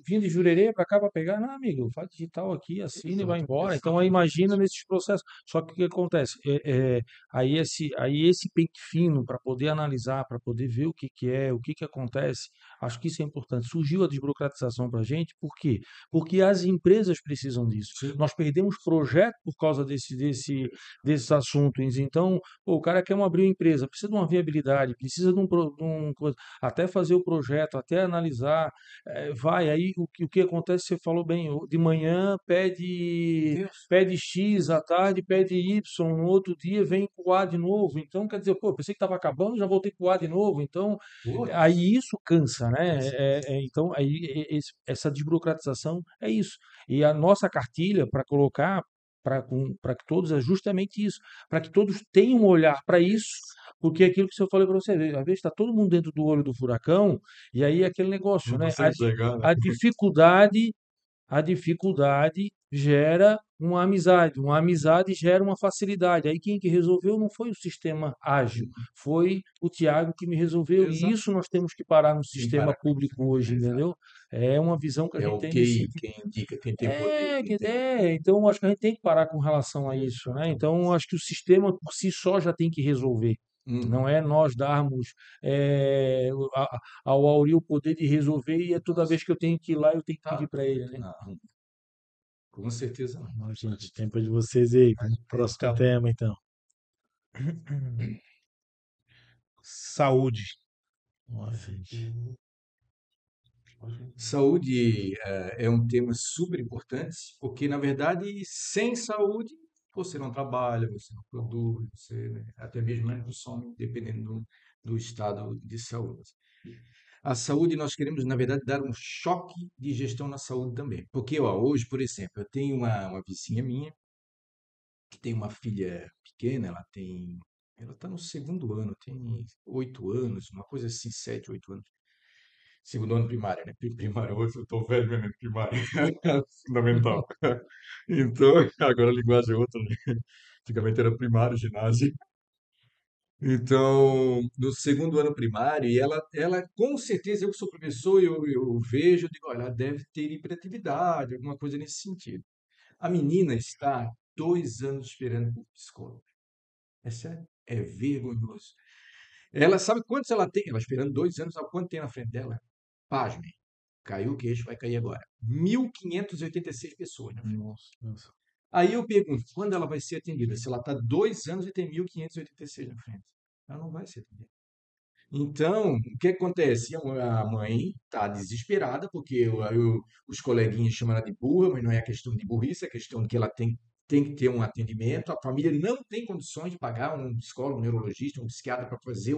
vim de Jurerê para cá para pegar, não, amigo, faz digital aqui, assina e vai Exato, embora. Então aí exatamente imagina isso. nesses processos. Só que o que acontece? Aí esse pente fino para poder analisar, para poder ver o que que é, o que que acontece, acho que isso é importante. Surgiu a desburocratização para a gente, por quê? Porque as empresas precisam disso. Sim. Nós perdemos projeto por causa desses assuntos. Então, pô, o cara quer abrir uma empresa, precisa de uma viabilidade, precisa de um coisa até fazer o projeto, até analisar, aí o que acontece, você falou bem, de manhã pede Deus. pede X, à tarde pede Y, no outro dia vem com A de novo, então quer dizer, pô, pensei que estava acabando, já voltei com A de novo, então Putz. aí isso cansa, né? Cansa. Então aí essa desburocratização é isso. E a nossa cartilha para colocar para que todos é justamente isso, para que todos tenham um olhar para isso, porque é aquilo que eu falei para você, às vezes está todo mundo dentro do olho do furacão, e aí é aquele negócio, Não né? A, consegue di- enxergar, né? a dificuldade, a dificuldade gera uma amizade gera uma facilidade. Aí quem que resolveu não foi o sistema ágil, foi o Tiago que me resolveu, e Exato. isso nós temos que parar no Tem que sistema parar com isso. público hoje, Exato. entendeu? É uma visão que a É gente o tem nesse QI, sentido. quem indica, quem tem poder, quem tem. Então acho que a gente tem que parar com relação a isso, né? Então Exatamente. acho que o sistema por si só já tem que resolver. Não Uhum. é nós darmos ao Auri o poder de resolver e é toda vez Nossa, que eu tenho que ir lá eu tenho que pedir tá. para ele, né? Não, com certeza não. Ó, gente, tempo de vocês aí. Próximo Então, tema, então. saúde. Ó, gente. Saúde é um tema super importante, porque, na verdade, sem saúde, você não trabalha, você não produz, você, né, até mesmo não consome, dependendo do estado de saúde. A saúde, nós queremos, na verdade, dar um choque de gestão na saúde também. Porque, ó, hoje, por exemplo, eu tenho uma vizinha minha que tem uma filha pequena, ela está no segundo ano, tem 8 anos, uma coisa assim, 7, 8 anos. Segundo ano primário, né? Primário, hoje eu estou velho mesmo, primário. Fundamental. Então, agora a linguagem é outra, né? Antigamente era primário, ginásio. Então, no segundo ano primário, e ela com certeza, eu que sou professor, eu vejo, eu digo, olha, ela deve ter hiperatividade, alguma coisa nesse sentido. A menina está 2 anos esperando por psicólogo. É sério, é vergonhoso. Ela sabe quantos ela tem? Ela esperando 2 anos, sabe quanto tem na frente dela? Pasmem, caiu o queixo, vai cair agora. 1.586 pessoas na frente. Nossa. Aí eu pergunto, quando ela vai ser atendida? Se ela está 2 anos e tem 1.586 na frente. Ela não vai ser atendida. Então, o que acontece? A mãe está desesperada, porque os coleguinhas chamam ela de burra, mas não é questão de burrice, é questão de que ela tem que ter um atendimento. A família não tem condições de pagar um psicólogo, um neurologista, um psiquiatra para fazer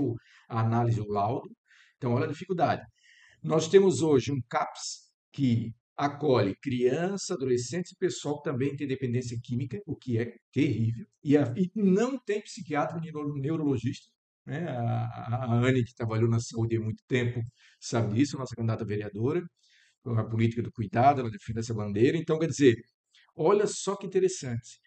a análise, o laudo. Então, olha a dificuldade. Nós temos hoje um CAPS que acolhe criança, adolescentes e pessoal que também tem dependência química, o que é terrível, e não tem psiquiatra e neurologista. Né? A Anne, que trabalhou na saúde há muito tempo, sabe disso, nossa candidata vereadora, com a política do cuidado, ela defende essa bandeira. Então, quer dizer, olha só que interessante.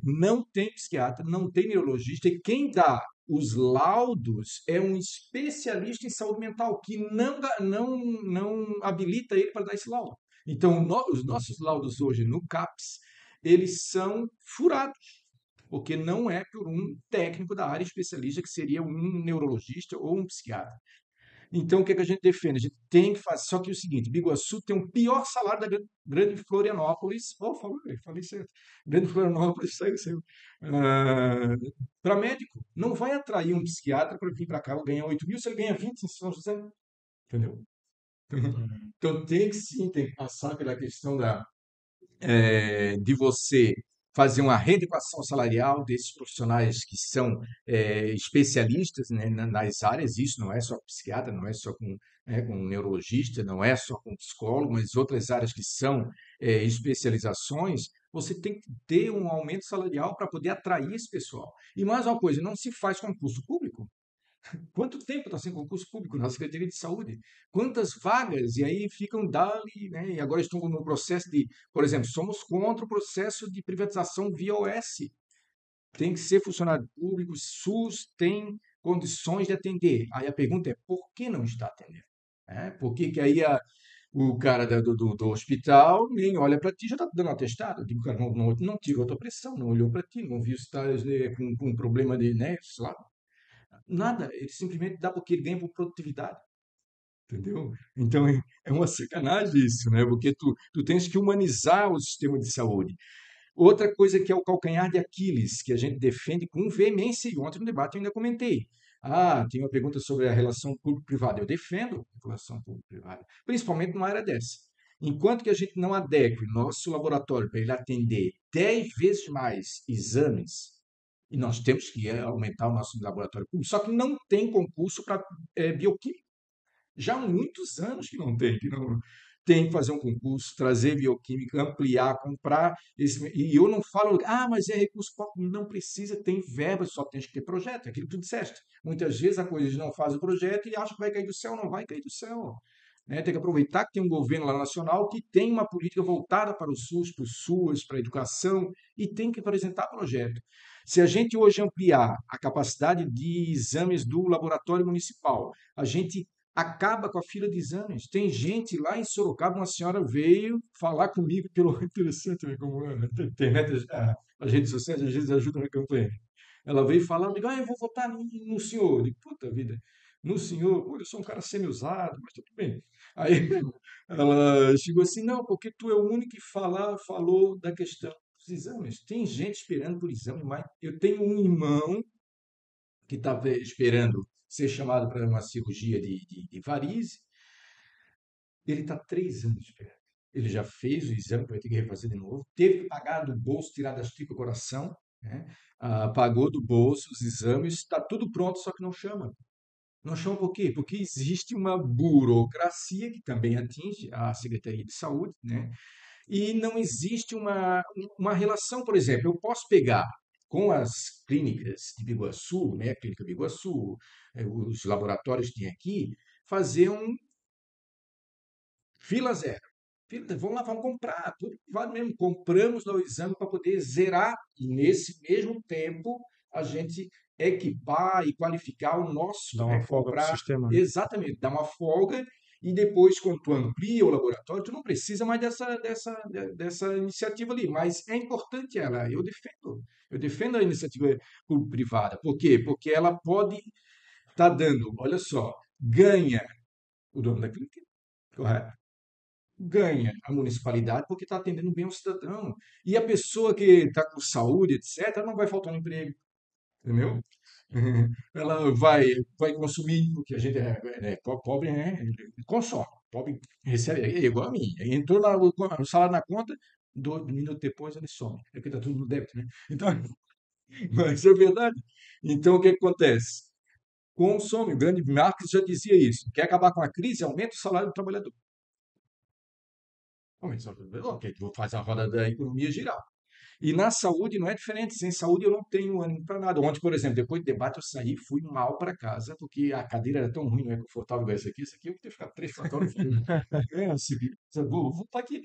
Não tem psiquiatra, não tem neurologista, e quem dá os laudos é um especialista em saúde mental, que não habilita ele para dar esse laudo. Então, os nossos laudos hoje no CAPS, eles são furados, porque não é por um técnico da área especialista, que seria um neurologista ou um psiquiatra. Então, o que é que a gente defende? A gente tem que fazer. Só que é o seguinte: Biguaçu tem o pior salário da Grande Florianópolis. Oh, falei certo. Grande Florianópolis saiu. Para médico. Não vai atrair um psiquiatra para vir para cá ganhar 8 mil se ele ganha 20 em São José. Entendeu? Então, tem que sim, tem que passar pela questão de você fazer uma readequação salarial desses profissionais que são especialistas, né, nas áreas. Isso não é só com psiquiatra, não é só com neurologista, não é só com psicólogo, mas outras áreas que são especializações. Você tem que ter um aumento salarial para poder atrair esse pessoal. E mais uma coisa, não se faz concurso público. Quanto tempo está sem concurso público na Secretaria de Saúde? Quantas vagas? E aí ficam dali, né? E agora estão no processo de, por exemplo, somos contra o processo de privatização via OS. Tem que ser funcionário público, SUS tem condições de atender. Aí a pergunta é, por que não está atendendo? Por que que aí o cara do hospital nem olha para ti, já está dando atestado? Eu digo, cara, não tirou a tua pressão, não olhou para ti, não viu se está com problema de, né, sei lá, nada, ele simplesmente dá porque ele ganha por produtividade, entendeu? Então é uma sacanagem isso, né? Porque tu tens que humanizar o sistema de saúde. Outra coisa que é o calcanhar de Aquiles, que a gente defende com veemência, e ontem no debate eu ainda comentei. Tem uma pergunta sobre a relação público-privada. Eu defendo a relação público-privada, principalmente numa área dessa. Enquanto que a gente não adeque nosso laboratório para ele atender 10 vezes mais exames, e nós temos que aumentar o nosso laboratório público, só que não tem concurso para bioquímica. Já há muitos anos que não tem que fazer um concurso, trazer bioquímica, ampliar, comprar. E eu não falo, mas é recurso próprio. Não precisa, tem verba, só tem que ter projeto, é aquilo que tu disseste. Muitas vezes a coisa não faz o projeto e acha que vai cair do céu, não vai cair do céu. Né? Tem que aproveitar que tem um governo lá nacional que tem uma política voltada para o SUS, para o SUAS, para a educação, e tem que apresentar projeto. Se a gente hoje ampliar a capacidade de exames do laboratório municipal, a gente acaba com a fila de exames. Tem gente lá em Sorocaba, uma senhora veio falar comigo pelo interessante, né, como a internet, as redes sociais às vezes ajudam na campanha. Ela veio falar, eu digo, eu vou votar no senhor. Eu digo, puta vida, no senhor, pô, eu sou um cara semi-usado, mas tudo bem. Aí ela chegou assim, não, porque tu é o único que falou da questão dos exames. Tem gente esperando por exame, mas eu tenho um irmão que está esperando ser chamado para uma cirurgia de varize. Ele está 3 anos esperando. Ele já fez o exame, vai ter que refazer de novo. Teve que pagar do bolso, tirar das tripas o coração. Né? Pagou do bolso os exames, está tudo pronto, só que não chama. Não chama por quê? Porque existe uma burocracia que também atinge a Secretaria de Saúde, né? E não existe uma relação, por exemplo, eu posso pegar com as clínicas de Biguaçu, né, a Clínica Biguaçu, os laboratórios que tem aqui, fazer um fila zero. Filho, vamos lá, vamos comprar, tudo privado mesmo. Compramos lá o exame para poder zerar e nesse mesmo tempo a gente equipar e qualificar o nosso, Dá uma né? folga pro Comprar sistema, né? exatamente, dar uma folga e depois, quando tu amplia o laboratório, tu não precisa mais dessa iniciativa ali. Mas é importante ela, eu defendo a iniciativa privada. Por quê? Porque ela pode estar dando, olha só, ganha o dono da clínica, correto? Ganha a municipalidade porque está atendendo bem o cidadão. E a pessoa que está com saúde, etc., não vai faltar no emprego, entendeu? Ela vai consumir, porque a gente pobre, né? Consome. Pobre recebe, é igual a mim. Entrou no salário na conta, 2 minutos depois ele some. É porque está tudo no débito, né? Então, mas é verdade. Então, o que acontece? Consome. O grande Marx já dizia isso. Quer acabar com a crise? Aumenta o salário do trabalhador. Ok, vou fazer a roda da economia girar. E na saúde não é diferente. Sem saúde eu não tenho ânimo para nada. Ontem, por exemplo, depois do debate eu saí, fui mal para casa, porque a cadeira era tão ruim, não é confortável igual essa aqui. Essa aqui eu vou ter que ficar 3, 4 horas. É, assim, vou estar aqui.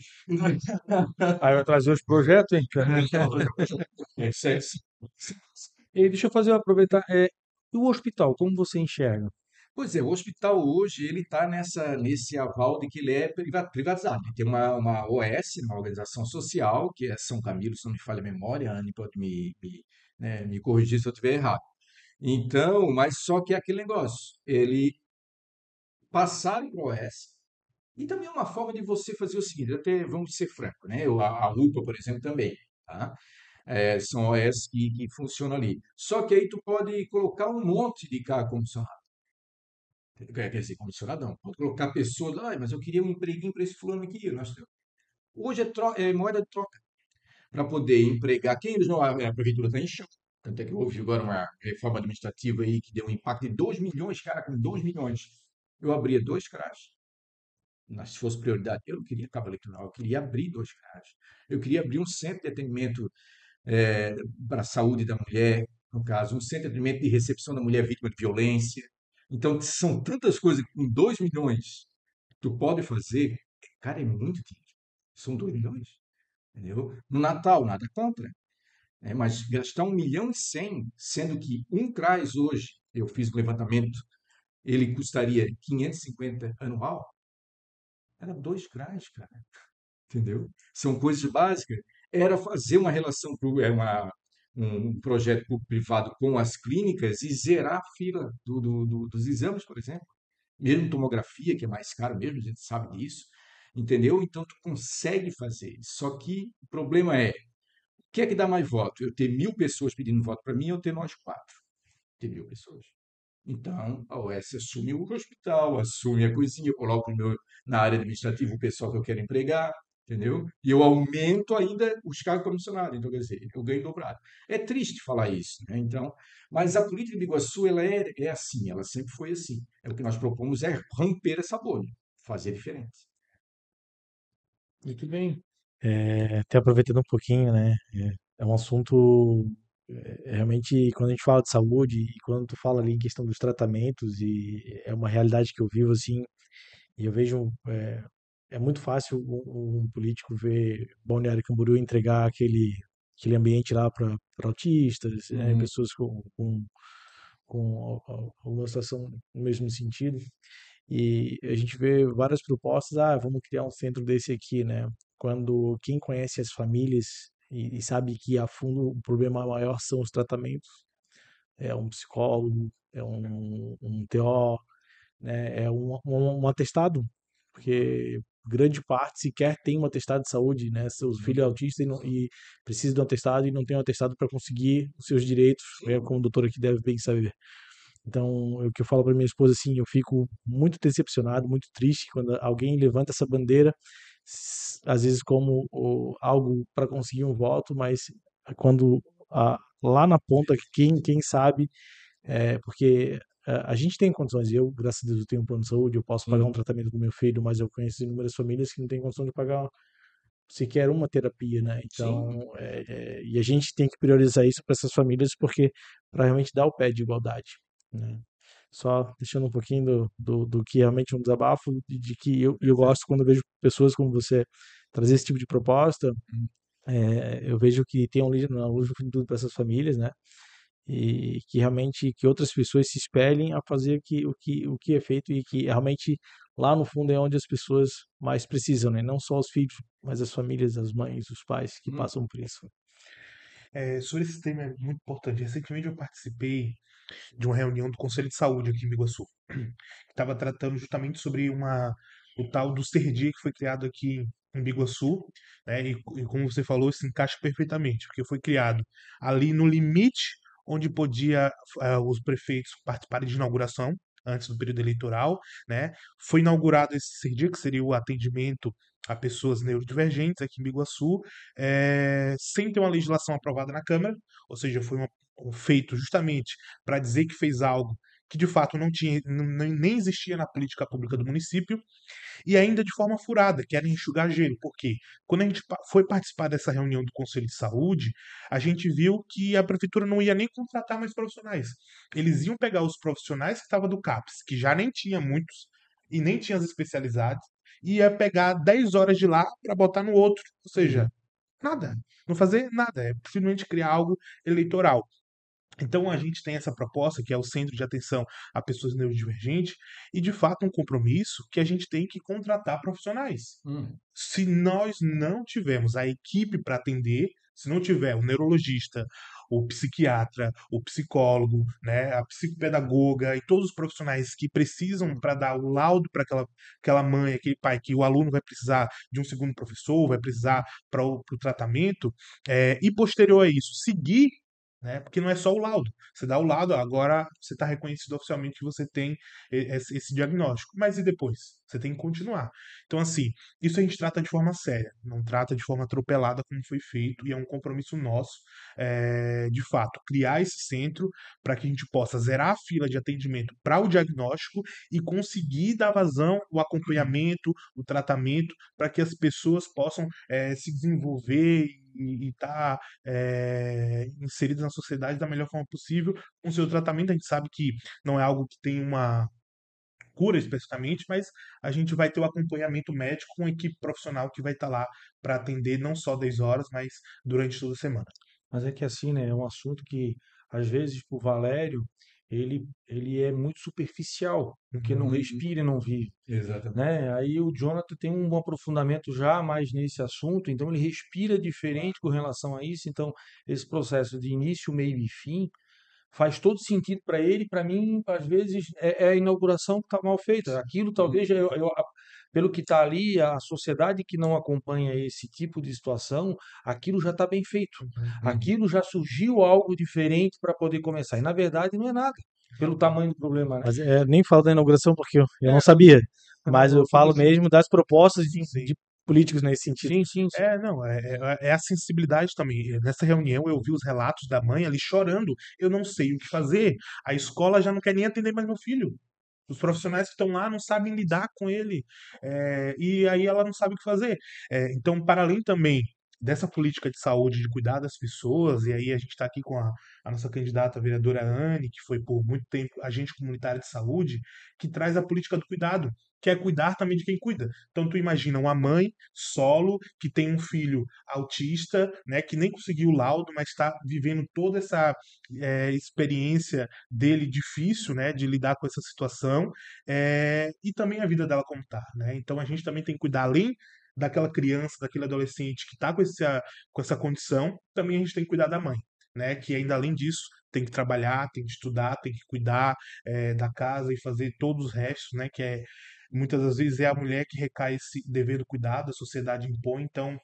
Aí vai trazer os projetos, hein? É sério. E deixa eu fazer aproveitar. E o hospital, como você enxerga? Pois é, o hospital hoje ele está nesse aval de que ele é privatizado. Ele tem uma OS, uma organização social, que é São Camilo, se não me falha a memória, a Anne pode me corrigir se eu estiver errado. Então, mas só que é aquele negócio, ele passaram para o OS, e também é uma forma de você fazer o seguinte, até vamos ser franco, né? A UPA, por exemplo, também, tá? São OS que funcionam ali. Só que aí tu pode colocar um monte de carro comissionado. Quer dizer, comissionado não. Pode colocar pessoas lá, mas eu queria um empreguinho para esse fulano aqui. Hoje é moeda de troca para poder empregar. Quem eles não. A prefeitura está enchendo. Tanto é que houve agora uma reforma administrativa aí que deu um impacto de 2 milhões, cara, com 2 milhões. Eu abria 2 CRAs. Mas se fosse prioridade, eu não queria cabo eleitoral, eu queria abrir 2 CRAs. Eu queria abrir um centro de atendimento para a saúde da mulher, no caso, um centro de atendimento de recepção da mulher vítima de violência. Então, são tantas coisas que com 2 milhões tu pode fazer, cara, é muito dinheiro. São 2 milhões, entendeu? No Natal, nada contra, né? Mas gastar 1,1 milhão, sendo que um CRAS hoje, eu fiz o levantamento, ele custaria 550 anual, era 2 CRAs, cara, entendeu? São coisas básicas. Era fazer uma relação, um projeto público-privado com as clínicas e zerar a fila dos exames, por exemplo. Mesmo tomografia, que é mais caro mesmo, a gente sabe disso, entendeu? Então, tu consegue fazer. Só que o problema é, o que é que dá mais voto? Eu ter 1.000 pessoas pedindo voto para mim ou ter nós 4? Ter 1.000 pessoas. Então, a OS assume o hospital, assume a coisinha, eu coloco na área administrativa o pessoal que eu quero empregar, entendeu? E eu aumento ainda os cargos comissionados, então, quer dizer, eu ganho dobrado. É triste falar isso, né? Então, mas a política de Iguaçu, ela é assim, ela sempre foi assim. O que nós propomos é romper essa bolha, fazer diferente. Muito bem. Até aproveitando um pouquinho, né? É um assunto realmente quando a gente fala de saúde e quando tu fala ali em questão dos tratamentos e é uma realidade que eu vivo assim e eu vejo é muito fácil um político ver Balneário Camboriú entregar aquele ambiente lá para autistas, né, Uhum. pessoas com alguma situação no mesmo sentido. E a gente vê várias propostas, vamos criar um centro desse aqui, né? Quando quem conhece as famílias e sabe que a fundo o problema maior são os tratamentos, é um psicólogo, é um TO, né? É um atestado, porque grande parte sequer tem um atestado de saúde, né? Seu filho é autista e precisa de um atestado e não tem um atestado para conseguir os seus direitos, Sim. como o doutor aqui deve bem saber. Então, o que eu falo para minha esposa assim, eu fico muito decepcionado, muito triste quando alguém levanta essa bandeira, às vezes como algo para conseguir um voto, mas quando lá na ponta, quem sabe, porque a gente tem condições, eu, graças a Deus, eu tenho um plano de saúde, eu posso pagar um Uhum. tratamento do meu filho, mas eu conheço inúmeras famílias que não têm condição de pagar sequer uma terapia, né? Então, Sim. e a gente tem que priorizar isso para essas famílias, porque para realmente dar o pé de igualdade, né? só deixando um pouquinho do que realmente é um desabafo, de que eu gosto quando eu vejo pessoas como você trazer esse tipo de proposta. Eu vejo que tem uma luz no fim de tudo para essas famílias, né? E que realmente que outras pessoas se espelhem a fazer o que é feito e que realmente lá no fundo é onde as pessoas mais precisam, né? Não só os filhos, mas as famílias, as mães, os pais que Hum, passam por isso. Sobre esse tema é muito importante. Recentemente eu participei de uma reunião do Conselho de Saúde aqui em Biguaçu, que estava tratando justamente sobre o tal do Serdia que foi criado aqui em Biguaçu, né? E como você falou, isso encaixa perfeitamente, porque foi criado ali no limite onde podia os prefeitos participarem de inauguração antes do período eleitoral, né? Foi inaugurado esse Serdia, que seria o atendimento a pessoas neurodivergentes aqui em Biguaçu, sem ter uma legislação aprovada na Câmara, ou seja, foi feito justamente para dizer que fez algo que de fato não tinha, nem existia na política pública do município, e ainda de forma furada, que era enxugar gelo. Por quê? Quando a gente foi participar dessa reunião do Conselho de Saúde, a gente viu que a prefeitura não ia nem contratar mais profissionais. Eles iam pegar os profissionais que estavam do CAPES, que já nem tinha muitos, e nem tinha as especialidades, e ia pegar 10 horas de lá para botar no outro. Ou seja, nada. Não fazer nada. É simplesmente criar algo eleitoral. Então a gente tem essa proposta que é o Centro de Atenção a Pessoas Neurodivergentes e de fato um compromisso que a gente tem que contratar profissionais. hum, Se nós não tivermos a equipe para atender, se não tiver o neurologista, o psiquiatra, o psicólogo, né, a psicopedagoga e todos os profissionais que precisam para dar o laudo para aquela mãe, aquele pai, que o aluno vai precisar de um segundo professor, vai precisar para o tratamento, e posterior a isso, seguir, né? Porque não é só o laudo. Você dá o laudo, agora você está reconhecido oficialmente que você tem esse diagnóstico. Mas e depois? Você tem que continuar. Então, assim, isso a gente trata de forma séria, não trata de forma atropelada como foi feito, e é um compromisso nosso, de fato, criar esse centro para que a gente possa zerar a fila de atendimento para o diagnóstico e conseguir dar vazão, o acompanhamento, o tratamento, para que as pessoas possam se desenvolver e estar inseridas na sociedade da melhor forma possível com o seu tratamento. A gente sabe que não é algo que tem uma cura especificamente, mas a gente vai ter o acompanhamento médico com uma equipe profissional que vai estar lá para atender não só 10 horas, mas durante toda a semana. Mas é que assim, né, é um assunto que, às vezes, o Valério, ele é muito superficial, porque não Uhum. uhum, respira e não vive, exatamente. né? Aí o Jonathan tem um aprofundamento já mais nesse assunto, então ele respira diferente com relação a isso, então esse processo de início, meio e fim faz todo sentido para ele, para mim, às vezes, é a inauguração que está mal feita. Aquilo Hum, talvez, pelo que está ali, a sociedade que não acompanha esse tipo de situação, aquilo já está bem feito. Uhum. uhum. Aquilo já surgiu algo diferente para poder começar. E, na verdade, não é nada, pelo tamanho do problema, né? Mas nem falo da inauguração porque eu não É, sabia, mas eu não, falo mesmo das propostas sim, sim. de políticos nesse sentido. Sim, sim, sim. Não, é a sensibilidade também. Nessa reunião eu vi os relatos da mãe ali chorando. Eu não sei o que fazer. A escola já não quer nem atender mais meu filho. Os profissionais que estão lá não sabem lidar com ele. E aí ela não sabe o que fazer. Então, para além também dessa política de saúde, de cuidar das pessoas, e aí a gente está aqui com a nossa candidata a vereadora Anne, que foi por muito tempo agente comunitário de saúde, que traz a política do cuidado, que é cuidar também de quem cuida. Então, tu imagina uma mãe solo que tem um filho autista, né, que nem conseguiu o laudo, mas está vivendo toda essa experiência dele difícil, né, de lidar com essa situação, e também a vida dela como tá, né? Então a gente também tem que cuidar além daquela criança, daquele adolescente que está com essa condição, também a gente tem que cuidar da mãe, né? Que ainda além disso tem que trabalhar, tem que estudar, tem que cuidar da casa e fazer todos os restos, né? Que muitas das vezes é a mulher que recai esse dever do cuidado, a sociedade impõe, então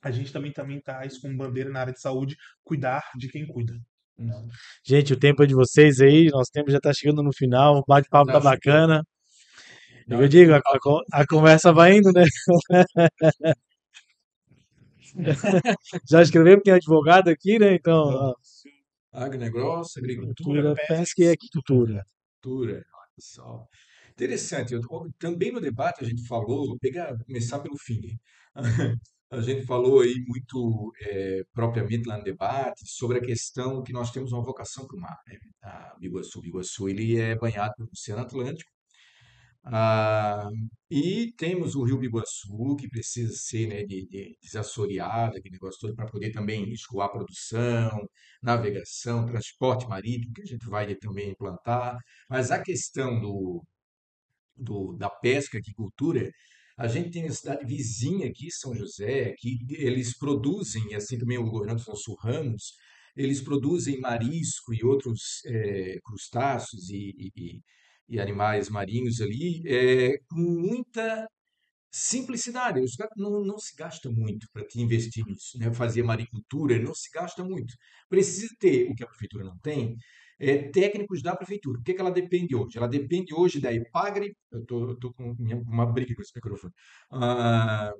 a gente também traz como bandeira na área de saúde cuidar de quem cuida. Uhum. Gente, o tempo é de vocês aí, nosso tempo já está chegando no final, o bate-papo tá Não, show. bacana. E Não, eu é digo, muito a conversa vai indo, né? Já escreveu que tem advogado aqui, né? Então, ó, agronegócio, agricultura, cultura, pesca pesca e aquicultura. cultura, olha só. Interessante. Também no debate a gente falou, vou começar pelo fim. A gente falou aí muito propriamente lá no debate sobre a questão que nós temos uma vocação para o mar, né? O Biguaçu, ele é banhado pelo Oceano Atlântico. Ah, e temos o Rio Biguaçu, que precisa ser, né, desassoreado, aquele negócio todo, para poder também escoar produção, navegação, transporte marítimo, que a gente vai também implantar. Mas a questão da pesca, agricultura, a gente tem a cidade vizinha aqui, São José, que eles produzem, e assim também o governador Afonso Ramos, eles produzem marisco e outros crustáceos e animais marinhos ali com muita simplicidade. Não se gasta muito para te investir nisso, né? Fazer maricultura não se gasta muito. Precisa ter o que a prefeitura não tem, técnicos da prefeitura. O que que ela depende hoje? Ela depende hoje da Epagre. Eu tô com uma briga com esse microfone. Ah,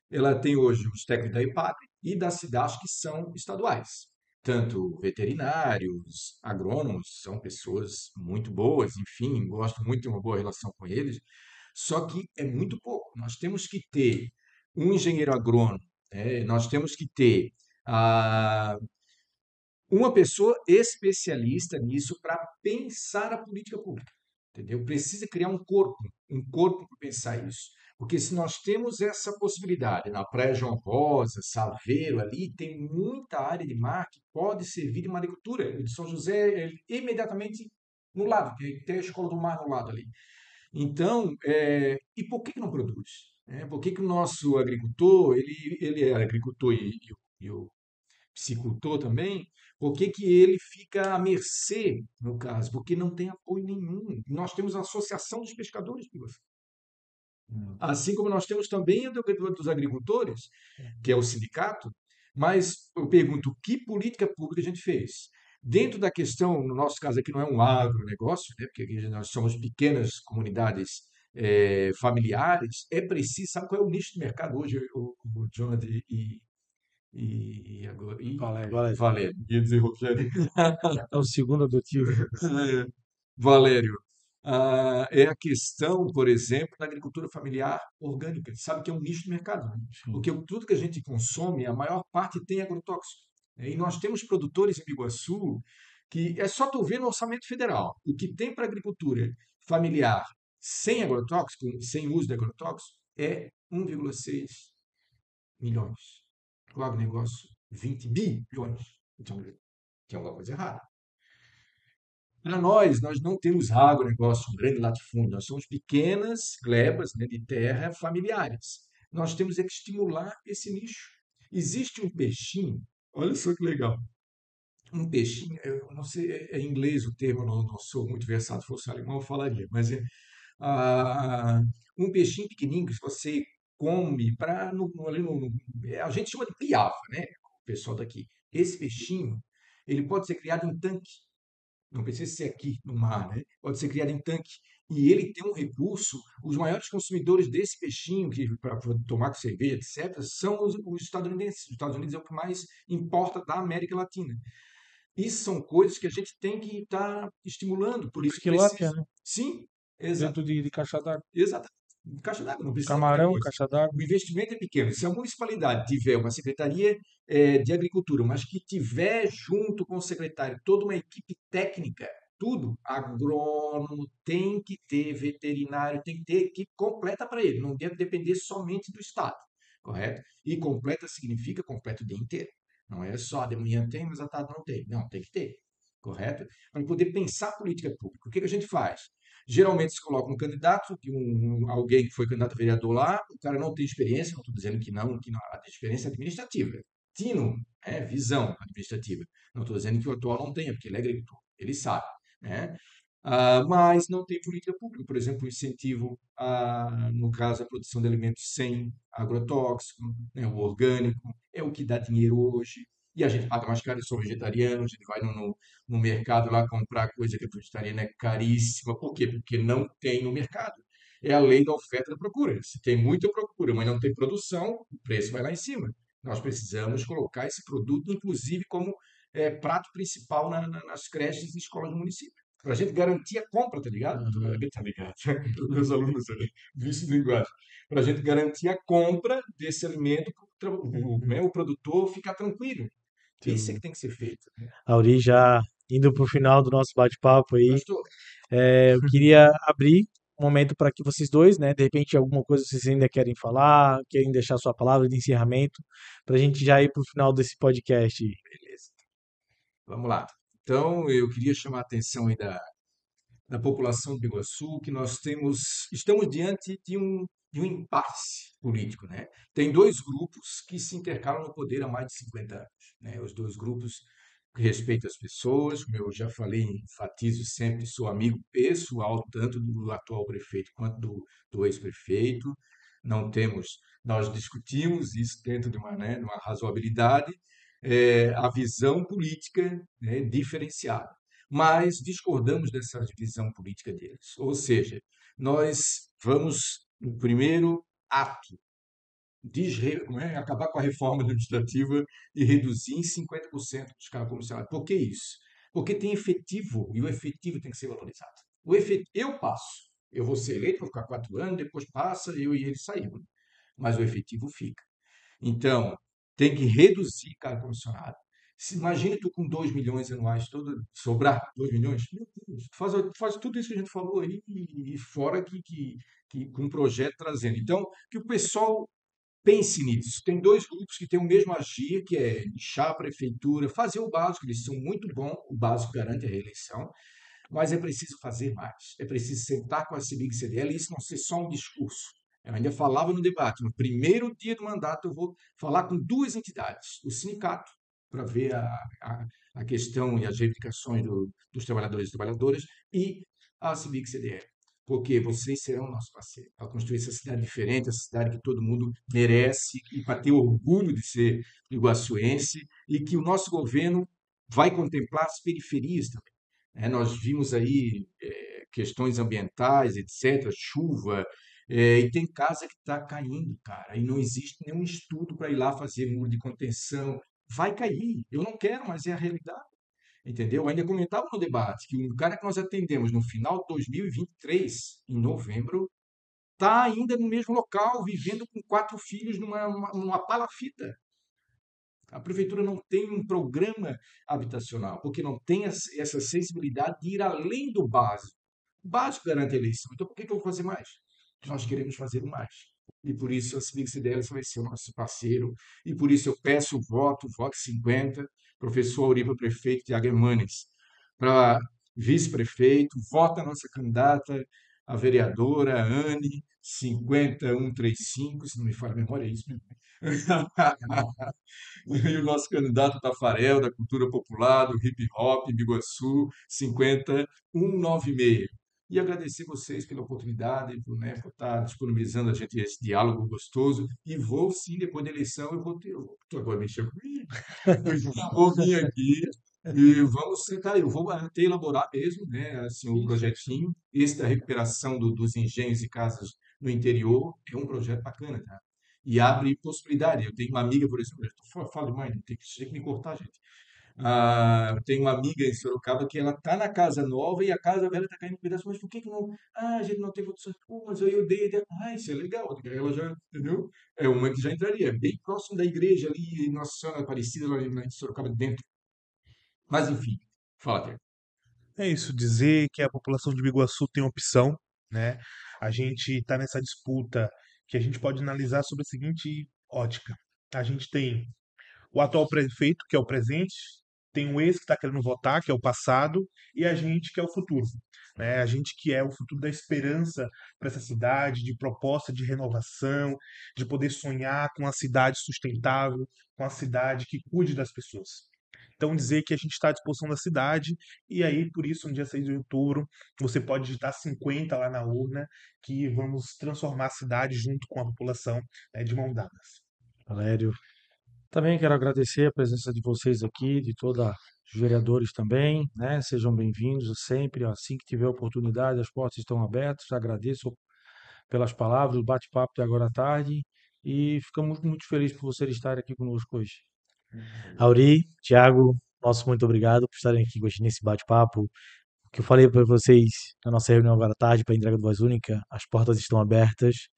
ela tem hoje os técnicos da Epagre e da Cidasc que são estaduais. Tanto veterinários, agrônomos, são pessoas muito boas, enfim, gosto muito de uma boa relação com eles, só que é muito pouco. Nós temos que ter um engenheiro agrônomo, né? Nós temos que ter ah, uma pessoa especialista nisso para pensar a política pública, entendeu? Precisa criar um corpo para pensar isso. Porque se nós temos essa possibilidade na Praia João Rosa, Saveiro, ali tem muita área de mar que pode servir de maricultura. O de São José é imediatamente no lado, tem a Escola do Mar no lado ali. Então, e por que não produz? Por que que o nosso agricultor, ele é agricultor e o piscicultor também, por que que ele fica à mercê, no caso? Porque não tem apoio nenhum. Nós temos a Associação dos Pescadores, assim como nós temos também a dos agricultores, que é o sindicato, mas eu pergunto, que política pública a gente fez? Dentro da questão, no nosso caso aqui não é um agronegócio, né, porque aqui nós somos pequenas comunidades familiares, é preciso, sabe qual é o nicho de mercado hoje, o Jonathan Valério. Valério, ia dizer Rogério. É o segundo adotivo. Valério, é a questão, por exemplo, da agricultura familiar orgânica. Sabe que é um nicho de mercado, né? Porque tudo que a gente consome, a maior parte tem agrotóxico. E nós temos produtores em Biguaçu que é só tu ver no orçamento federal. O que tem para agricultura familiar sem agrotóxico, sem uso de agrotóxico, é 1,6 milhões. O agronegócio, 20 bilhões. Então, tem alguma coisa errada. Para nós não temos agronegócio, um grande latifúndio, nós somos pequenas glebas, né, de terra familiares. Nós temos é que estimular esse nicho. Existe um peixinho, olha só que legal, um peixinho, eu não sei, é em inglês o termo, eu não sou muito versado, se fosse alemão eu falaria, mas ah, um peixinho pequenininho que você come para a gente chama de piava, né? O pessoal daqui. Esse peixinho, ele pode ser criado em tanque, não precisa ser aqui no mar, né? Pode ser criado em tanque. E ele tem um recurso, os maiores consumidores desse peixinho, que para tomar com cerveja, etc., são os estadunidenses. Os Estados Unidos é o que mais importa da América Latina. Isso são coisas que a gente tem que estar estimulando, por isso Esquilápia, precisa. né? Sim, Dentro de caixa d'água. exatamente. Caixa d'água, não precisa muita Camarão, coisa. caixa d'água. O investimento é pequeno. Se a municipalidade tiver uma secretaria de agricultura, mas que tiver junto com o secretário toda uma equipe técnica, tudo, agrônomo, tem que ter veterinário, tem que ter equipe completa para ele, não deve depender somente do Estado, correto? E completa significa completo o dia inteiro. Não é só de manhã tem, mas à tarde não tem. Não, tem que ter, correto? Para poder pensar política pública. O que que a gente faz? Geralmente se coloca um candidato, alguém que foi candidato a vereador lá, o cara não tem experiência, não estou dizendo que não, a experiência administrativa. Tino, visão administrativa. Não estou dizendo que o atual não tenha, porque ele é agricultor, ele sabe, né? Mas não tem política pública, por exemplo, o incentivo, no caso, à produção de alimentos sem agrotóxico, né, o orgânico, é o que dá dinheiro hoje. E a gente paga mais caro, eu sou vegetariano, a gente vai no mercado lá comprar coisa que é vegetariana, é caríssima. Por quê? Porque não tem no mercado. É a lei da oferta e da procura. Se tem muita procura, mas não tem produção, o preço vai lá em cima. Nós precisamos colocar esse produto, inclusive, como prato principal nas creches e escolas do município. Para a gente garantir a compra, tá ligado? Tá ligado? Meus alunos ali, vício de linguagem. Para a gente garantir a compra desse alimento o produtor ficar tranquilo. Isso é Sim. que tem que ser feito, né? Auri, já indo para o final do nosso bate-papo aí, Pastor, eu queria abrir um momento para que vocês dois, né, de repente alguma coisa vocês ainda querem falar, querem deixar sua palavra de encerramento, para a gente já ir para o final desse podcast. beleza. Vamos lá. Então, eu queria chamar a atenção aí da população de Biguaçu, que estamos diante de um impasse político, né? Tem dois grupos que se intercalam no poder há mais de 50 anos, né? Os dois grupos que respeitam as pessoas, como eu já falei, enfatizo sempre, sou amigo pessoal tanto do atual prefeito quanto do ex-prefeito. Não temos, nós discutimos isso dentro de uma razoabilidade, a visão política, né, diferenciada, mas discordamos dessa visão política deles. Ou seja, nós vamos, no primeiro ato, acabar com a reforma administrativa e reduzir em 50% os cargos comissionados. Por que isso? Porque tem efetivo, e o efetivo tem que ser valorizado. Eu passo, eu vou ser eleito, vou ficar 4 anos, depois passa, eu e ele saímos. Mas o efetivo fica. Então, tem que reduzir cargo comissionado. Imagina tu com 2 milhões anuais, sobrar 2 milhões, meu Deus, faz tudo isso que a gente falou aí e fora com um projeto trazendo. Então, que o pessoal pense nisso. Tem dois grupos que têm o mesmo agir, que é lixar a prefeitura, fazer o básico, eles são muito bons, o básico garante a reeleição, mas é preciso fazer mais. É preciso sentar com a CBIC-CDL e isso não ser só um discurso. Eu ainda falava no debate, no primeiro dia do mandato eu vou falar com duas entidades, o sindicato, para ver a questão e as reivindicações dos trabalhadores e trabalhadoras, e a CBIC-CDL, porque vocês serão nosso parceiro para construir essa cidade diferente, essa cidade que todo mundo merece e para ter orgulho de ser iguaçuense e que o nosso governo vai contemplar as periferias também. Nós vimos aí questões ambientais, etc., chuva, e tem casa que está caindo, cara, e não existe nenhum estudo para ir lá fazer muro de contenção. Vai cair, eu não quero, mas é a realidade, entendeu? Eu ainda comentava no debate que o cara que nós atendemos no final de 2023, em novembro, está ainda no mesmo local, vivendo com 4 filhos numa palafita. A prefeitura não tem um programa habitacional, porque não tem essa sensibilidade de ir além do básico. O básico garante a eleição. Então, por que eu vou fazer mais? Nós queremos fazer mais. E por isso a Civic CDL vai ser o nosso parceiro. E por isso eu peço o voto 50, professor Auripa Prefeito Tiago Hermanes, para vice-prefeito, vota a nossa candidata, a vereadora Anne, 50135, se não me falha a memória, é isso mesmo. E o nosso candidato Tafarel, da cultura popular, do hip hop, Biguaçu, 50196. E agradecer vocês pela oportunidade, por estar disponibilizando a gente esse diálogo gostoso. E vou, sim, depois da eleição, tô agora mexendo comigo, eu vou vir aqui e vamos sentar. Eu vou até elaborar mesmo, né, assim, o projetinho. Esse da recuperação dos engenhos e casas no interior é um projeto bacana, tá? E abre possibilidade. Eu tenho uma amiga, por exemplo, fala demais, tem que me cortar, gente. Eu tenho uma amiga em Sorocaba que ela tá na casa nova e a casa velha tá caindo em pedaços, mas por que que não? A gente não tem condições. Pô, mas eu dei ideia. Isso é legal. Ela já, entendeu? É uma que já entraria, bem próximo da igreja ali, em Nossa Senhora Aparecida, lá em Sorocaba dentro. Mas enfim, fala, Tiago. É isso, dizer que a população de Biguaçu tem opção, né? A gente está nessa disputa que a gente pode analisar sobre a seguinte ótica. A gente tem o atual prefeito, que é o presente, tem o ex que está querendo votar, que é o passado, e a gente que é o futuro, né? A gente que é o futuro da esperança para essa cidade, de proposta de renovação, de poder sonhar com uma cidade sustentável, com uma cidade que cuide das pessoas. Então, dizer que a gente está à disposição da cidade, e aí, por isso, no dia 6 de outubro, você pode digitar 50 lá na urna, que vamos transformar a cidade junto com a população, né, de mão dadas. Valério, Também quero agradecer a presença de vocês aqui, de todos os vereadores também, né? Sejam bem-vindos sempre. Assim que tiver oportunidade, as portas estão abertas. Agradeço pelas palavras, o bate-papo de agora à tarde e ficamos muito felizes por vocês estarem aqui conosco hoje. Auri, Thiago, nosso muito obrigado por estarem aqui hoje nesse bate-papo. O que eu falei para vocês na nossa reunião agora à tarde para a entrega do Voz Única, as portas estão abertas.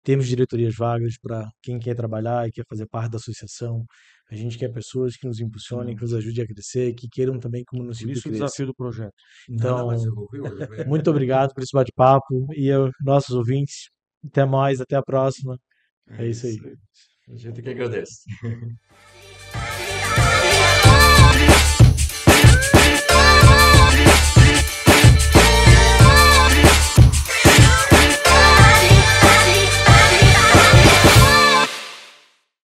Temos diretorias vagas para quem quer trabalhar e quer fazer parte da associação. A gente quer pessoas que nos impulsionem, que nos ajudem a crescer, que queiram também que o Por município isso o cresça. desafio do projeto. Não, mas Então, muito eu obrigado por esse bate-papo e nossos ouvintes. Até mais, até a próxima. É é isso aí. isso. A gente que agradece.